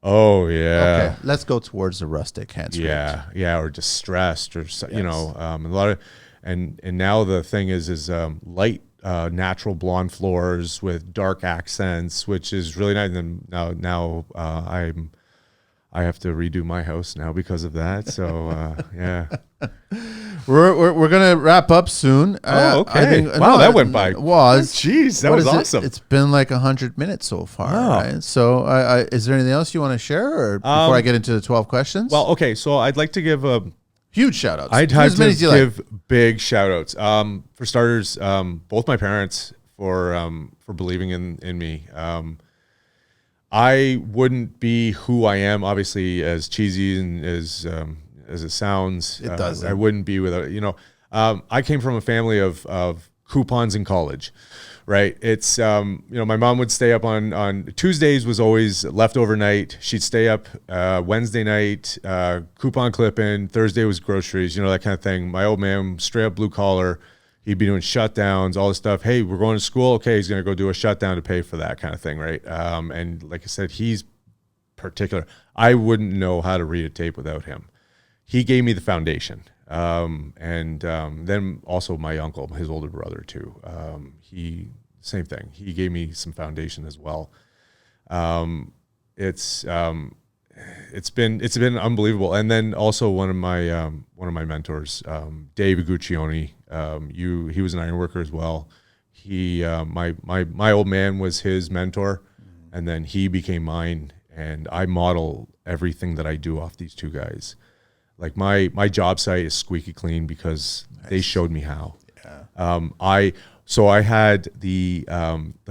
Oh yeah. Okay, let's go towards the rustic hands. Yeah, or distressed, or a lot of, and now the thing is light natural blonde floors with dark accents, which is really nice. And now I have to redo my house now because of that. So yeah. We're gonna wrap up soon. Okay. That went by. Jeez, that was awesome. It's been like 100 minutes so far. Right? So, is there anything else you want to share, or before I get into the 12 questions? Well, okay. So I'd like to give a huge shout outs. I'd have to give big shout outs. For starters, both my parents for believing in me. I wouldn't be who I am, obviously, as cheesy and as it sounds. It doesn't. I wouldn't be without, I came from a family of coupons in college, right? It's, my mom would stay up on Tuesdays was always leftover night. She'd stay up Wednesday night, coupon clipping. Thursday was groceries, that kind of thing. My old man, straight up blue collar. He'd be doing shutdowns, all this stuff. Hey, we're going to school. Okay, he's going to go do a shutdown to pay for that kind of thing, right? And like I said, he's particular. I wouldn't know how to read a tape without him. He gave me the foundation. And then also my uncle, his older brother too. Same thing. He gave me some foundation as well. It's been unbelievable. And then also one of my mentors, Dave Guccione, he was an iron worker as well. He, my old man was his mentor, and then he became mine, and I model everything that I do off these two guys. Like my job site is squeaky clean because they showed me how. Yeah. I had the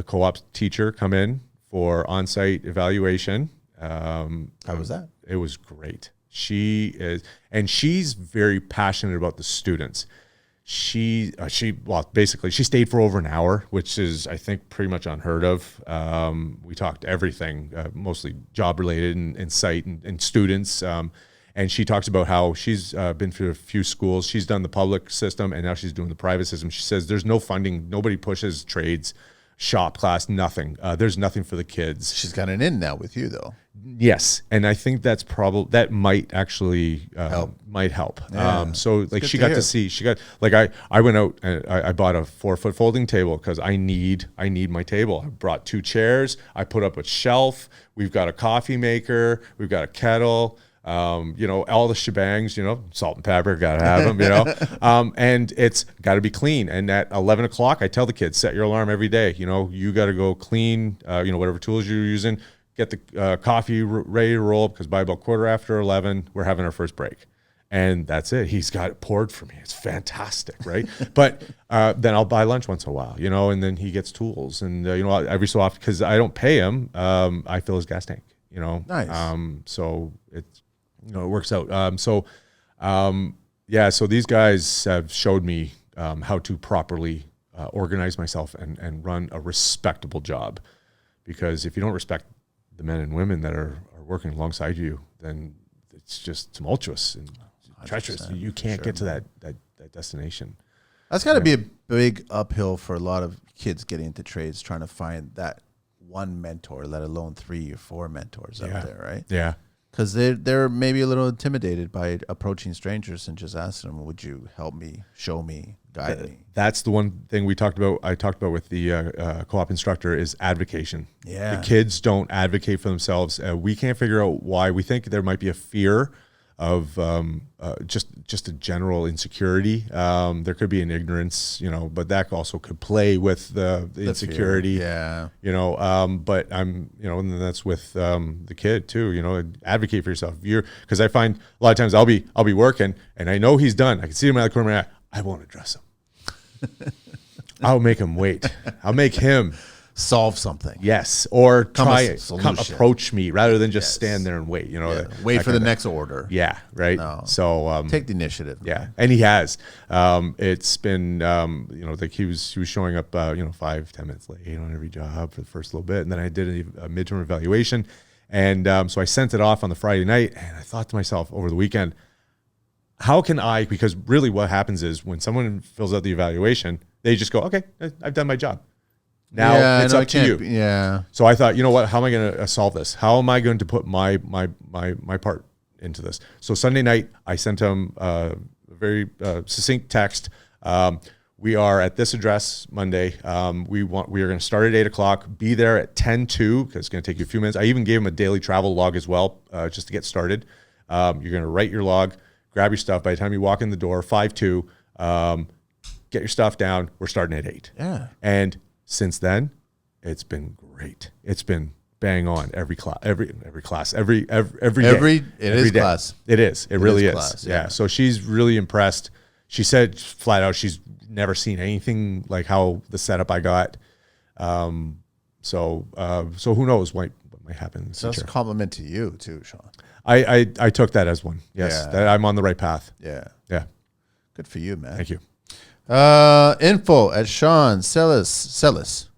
co-op teacher come in for on-site evaluation. How was that? It was great. She's very passionate about the students. She stayed for over an hour, which is, I think, pretty much unheard of. We talked everything, mostly job related and site and students. And she talks about how she's been through a few schools. She's done the public system, and now she's doing the private system. She says there's no funding. Nobody pushes trades, shop class, nothing. There's nothing for the kids. She's got an in now with you, though. Yes, and I think that might actually help. Yeah. So like she got to see. I went out and I bought a 4-foot folding table because I need my table. I brought 2 chairs. I put up a shelf. We've got a coffee maker. We've got a kettle. All the shebangs, salt and pepper, gotta have them, and it's gotta be clean. And at 11 o'clock, I tell the kids, set your alarm every day. You gotta go clean, whatever tools you're using, get the coffee ready to roll, because by about 11:15, we're having our first break. And that's it. He's got it poured for me. It's fantastic, right? But then I'll buy lunch once in a while, and then he gets tools. And, every so often, because I don't pay him, I fill his gas tank, Nice. So it's, it works out. So these guys have showed me how to properly organize myself and run a respectable job. Because if you don't respect the men and women that are working alongside you, then it's just tumultuous and treacherous. You can't get to that destination. That's got to be a big uphill for a lot of kids getting into trades, trying to find that one mentor, let alone 3 or 4 mentors out there, right? Yeah. Because they're maybe a little intimidated by approaching strangers and just asking them, would you help me, show me, guide me? That's the one thing I talked about with the co-op instructor is advocation. Yeah. The kids don't advocate for themselves. We can't figure out why. We think there might be a fear of just a general insecurity. There could be an ignorance, but that also could play with the insecurity. Fear. Yeah. But I'm, and that's with the kid too. Advocate for yourself. Because I find a lot of times I'll be working and I know he's done. I can see him out of the corner of my eye. I won't address him. I'll make him wait. I'll make him. solve something. Yes, or approach me rather than just stand there and wait. Wait for the next order. Yeah, right. No. So take the initiative. Yeah, and he has. It's been like he was showing up 5-10 minutes late on every job for the first little bit, and then I did a midterm evaluation, and so I sent it off on the Friday night, and I thought to myself over the weekend, how can I? Because really, what happens is when someone fills out the evaluation, they just go, "Okay, I've done my job." Now it's up to you. Yeah. So I thought, you know what? How am I going to solve this? How am I going to put my part into this? So Sunday night, I sent him a very succinct text. We are at this address Monday. We are going to start at 8:00. Be there at 10:02 because it's going to take you a few minutes. I even gave him a daily travel log as well, just to get started. You're going to write your log, grab your stuff. By the time you walk in the door, 5:02, get your stuff down. We're starting at 8. Yeah. And since then, it's been great. It's been bang on every class, every day. It is class. It is. It really is. Class, yeah. So she's really impressed. She said flat out she's never seen anything like how the setup I got. So who knows what might happen in the future. That's a compliment to you too, Sean. I took that as one. Yes, that I'm on the right path. Yeah. Yeah. Good for you, man. Thank you. Info at Sean Cillis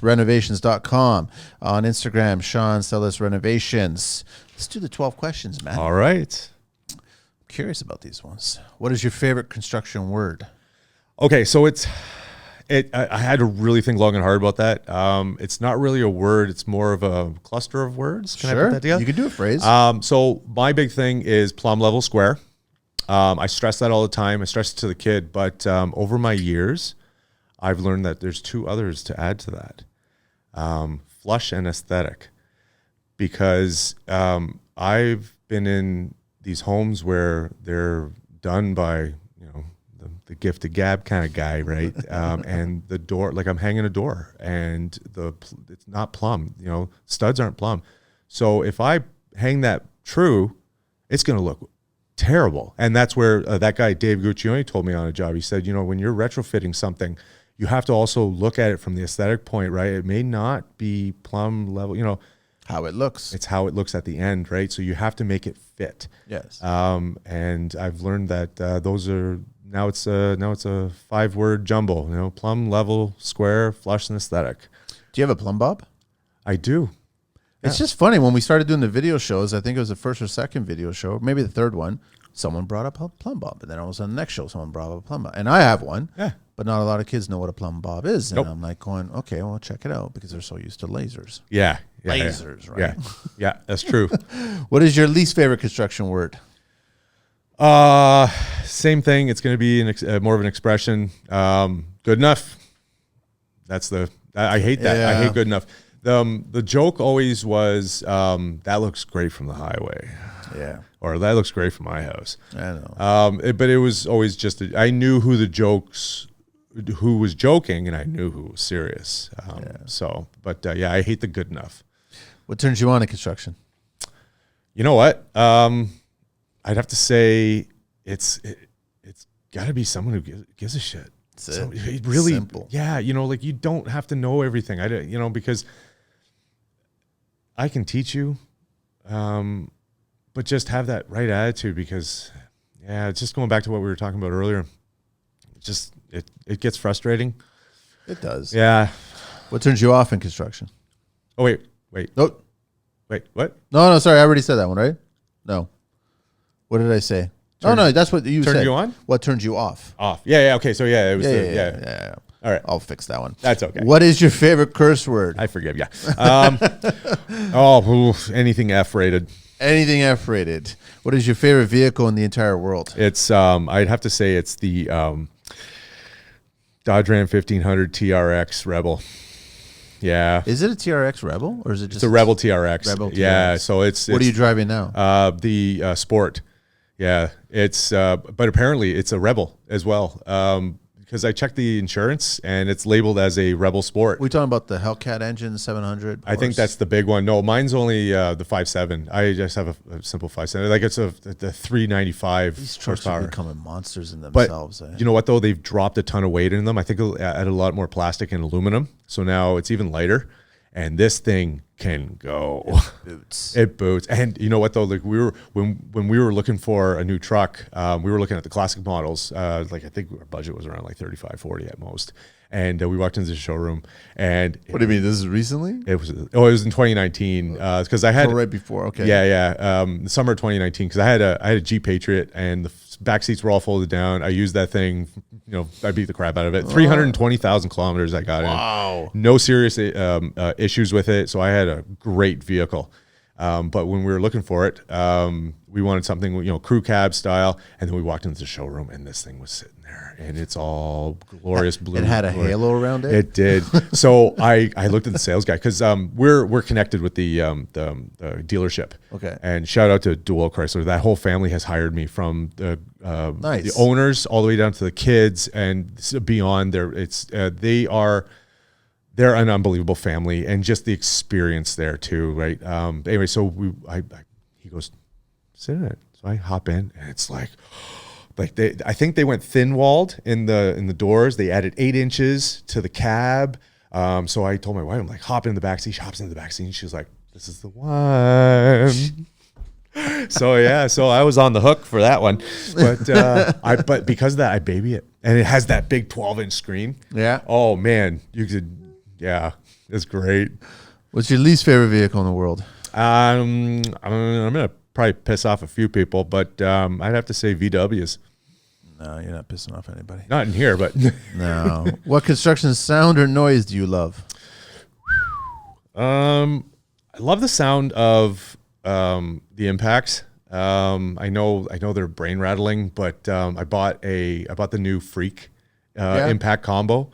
Renovations.com. On Instagram, Sean Cillis Renovations. Let's do the 12 questions, man. All right. I'm curious about these ones. What is your favorite construction word? Okay, so I had to really think long and hard about that. It's not really a word. It's more of a cluster of words. Can I put that together? You can do a phrase. So my big thing is plumb level square. I stress that all the time. I stress it to the kid, but over my years, I've learned that there's 2 others to add to that. Flush and aesthetic. Because I've been in these homes where they're done by, the gift of gab kind of guy, right? And the door, like I'm hanging a door and it's not plumb, studs aren't plumb. So if I hang that true, it's going to look terrible. And that's where that guy, Dave Guccione, told me on a job. He said, when you're retrofitting something, you have to also look at it from the aesthetic point, right? It may not be plumb level, how it looks. It's how it looks at the end, right? So you have to make it fit. Yes. And I've learned that those are now it's a 5-word jumble. Plumb, level, square, flush, and aesthetic. Do you have a plumb bob? I do. It's just funny when we started doing the video shows. I think it was the first or second video show, maybe the third one. Someone brought up a plumb bob, and then all of a sudden the next show, someone brought up a plumb bob, and I have one. Yeah. But not a lot of kids know what a plumb bob is, and Nope. I'm like going, okay, well, check it out because they're so used to lasers. Yeah. Lasers, right? Yeah. Yeah, that's true. What is your least favorite construction word? Same thing. It's going to be more of an expression. Good enough. I hate that. Yeah. I hate good enough. The joke always was, that looks great from the highway. Yeah. Or that looks great from my house. I know. But it was always just, I knew who was joking and I knew who was serious. I hate the good enough. What turns you on in construction? You know what? I'd have to say it's got to be someone who gives a shit. It really simple. Yeah, like you don't have to know everything. Because I can teach you, but just have that right attitude. Because it's just going back to what we were talking about earlier. It gets frustrating. It does. Yeah. What turns you off in construction? Oh wait. Nope. Wait, what? No, sorry. I already said that one, right? No. What did I say? No, that's what you said. Turned you on? What turns you off? Off. Yeah. Okay. So it was Yeah. All right. I'll fix that one. That's okay. What is your favorite curse word? I forgive you. Anything F-rated. Anything F-rated. What is your favorite vehicle in the entire world? It's I'd have to say it's the Dodge Ram 1500 TRX Rebel. Yeah. Is it a TRX Rebel or is it just a Rebel TRX? Rebel TRX. Yeah. So it's what are you driving now? The Sport. Yeah. It's but apparently it's a Rebel as well. because I checked the insurance and it's labeled as a Rebel Sport. We talking about the Hellcat engine, 700? I think that's the big one. No, mine's only the 5.7. I just have a simple 5.7. Like it's the 395 These trucks horsepower. are becoming monsters in themselves. But you know what though? They've dropped a ton of weight in them. I think it'll add a lot more plastic and aluminum. So now it's even lighter. And this thing can go. It boots. And you know what though? Like when we were looking for a new truck, we were looking at the classic models. Like I think our budget was around like 35, 40 at most. And we walked into the showroom. And what do you mean? This is recently? It was in 2019 because I had right before. Okay. Yeah. The summer of 2019 because I had a Jeep Patriot and the back seats were all folded down. I used that thing. You know, I beat the crap out of it. 320,000 kilometers I got in. No serious issues with it. So I had a great vehicle. But when we were looking for it, we wanted something, you know, crew cab style. And then we walked into the showroom and this thing was sitting there and it's all glorious blue. It had a halo around it? It did. So I looked at the sales guy because we're connected with the dealership. Okay. And shout out to Dual Chrysler. That whole family has hired me from the owners all the way down to the kids and beyond. They're an unbelievable family and just the experience there too, right? Anyway, so he goes, sit in it. So I hop in and it's like I think they went thin walled in the doors. They added 8 inches to the cab. So I told my wife, I'm like, hop in the back seat. She hops in the back seat and she was like, this is the one. So yeah, so I was on the hook for that one. But because of that, I baby it. And it has that big 12-inch screen. Yeah. Oh man, it's great. What's your least favorite vehicle in the world? I'm gonna probably piss off a few people, but I'd have to say VWs. No, you're not pissing off anybody. Not in here, but no. What construction sound or noise do you love? I love the sound of the impacts. I know they're brain rattling, but I bought the new Freak impact combo.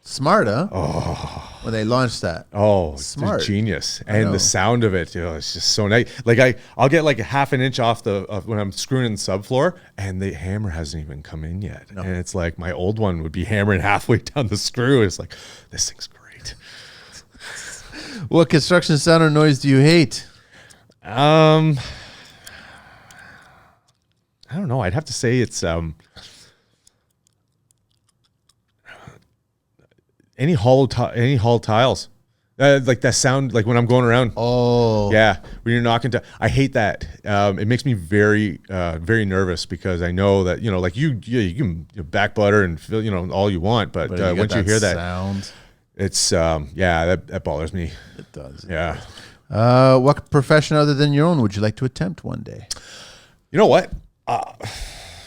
Smart, huh? Oh, when they launched that. Oh, smart, it's genius, and the sound of it, it's just so nice. Like I'll get like a half an inch off when I'm screwing in the subfloor, and the hammer hasn't even come in yet, and it's like my old one would be hammering halfway down the screw. It's like this thing's great. What construction sound or noise do you hate? I don't know. I'd have to say it's any hollow tiles, like that sound, like when I'm going around. Oh, yeah, when you're knocking to. I hate that. It makes me very, very nervous because I know that like you can back butter and feel all you want, but once you hear that sound, it's that bothers me. It does. Yeah. What profession other than your own would you like to attempt one day? You know what?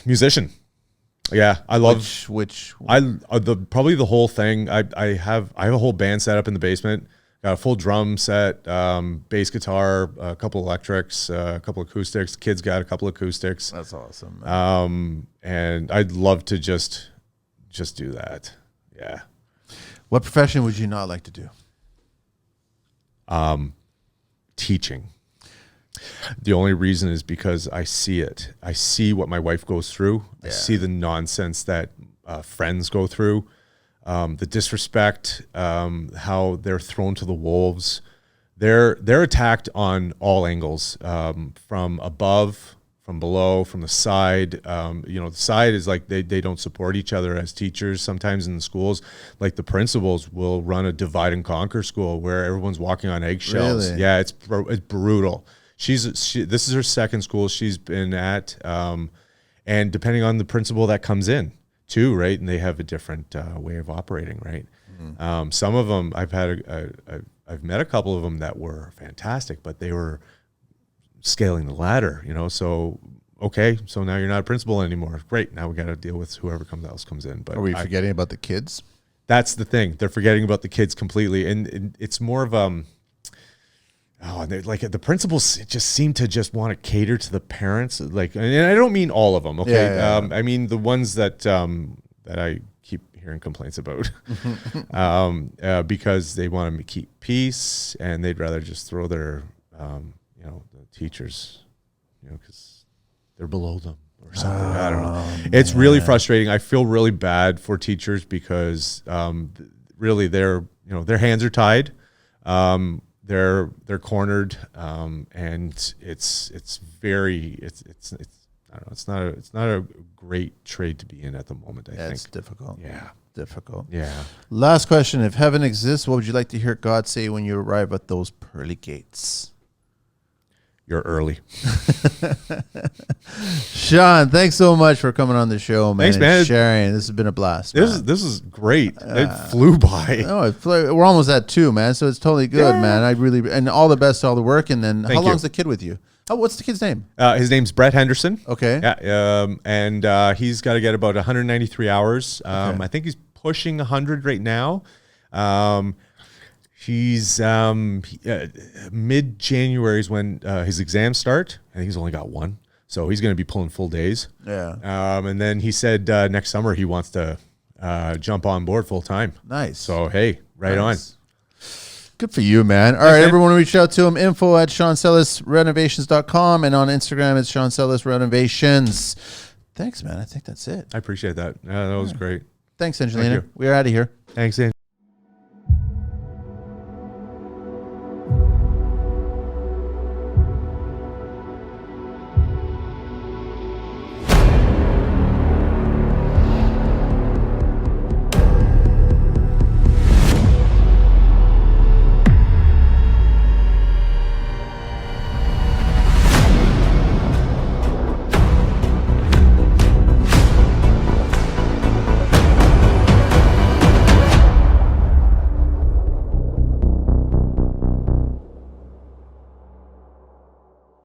Musician. Yeah, I love probably the whole thing. I have a whole band set up in the basement. Got a full drum set, bass guitar, a couple electrics, a couple acoustics. Kids got a couple acoustics. That's awesome, man. And I'd love to just do that. Yeah. What profession would you not like to do? Teaching. The only reason is because I see it. I see what my wife goes through. Yeah. I see the nonsense that friends go through, the disrespect, how they're thrown to the wolves. They're attacked on all angles, from above, from below, from the side. The side is like they don't support each other as teachers. Sometimes in the schools, like the principals will run a divide and conquer school where everyone's walking on eggshells. Really? Yeah, it's brutal. This is her second school she's been at, and depending on the principal that comes in too, right? And they have a different way of operating, right? Mm-hmm. Some of them I've met a couple of them that were fantastic, but they were scaling the ladder, So okay, so now you're not a principal anymore. Great, now we got to deal with whoever else comes in. But are we forgetting about the kids? That's the thing; they're forgetting about the kids completely, and it's more of like the principals just seem to just want to cater to the parents. Like, and I don't mean all of them. Okay. Yeah. I mean the ones that I keep hearing complaints about, because they want to keep peace and they'd rather just throw their, the teachers, because they're below them or something. I don't know. It's really frustrating. I feel really bad for teachers because really their hands are tied. They're cornered, and it's very I don't know. It's not a great trade to be in at the moment. I think it's difficult. Yeah, difficult. yeah. Last question: if heaven exists, what would you like to hear God say when you arrive at those pearly gates? You're early. Sean, thanks so much for coming on the show, man. Thanks, man. And sharing. This has been a blast. This is great. It flew by. No, we're almost at 2, man. So it's totally good, man. I really and all the best to all the work. And then, how long's the kid with you? Oh, what's the kid's name? His name's Brett Henderson. Okay. Yeah. And he's got to get about 193 hours. I think he's pushing 100 right now. He's mid-January is when his exams start. I think he's only got one, so he's going to be pulling full days. Yeah. And then he said next summer he wants to jump on board full time. Nice. So hey, right on. Good for you, man. All right, man. Everyone reach out to him. Info at SeanCillisRenovations.com, and on Instagram it's Sean Cillis Renovations. Thanks, man. I think that's it. I appreciate that. That was great. Thanks, Angelina. We're out of here. Thanks, Angelina.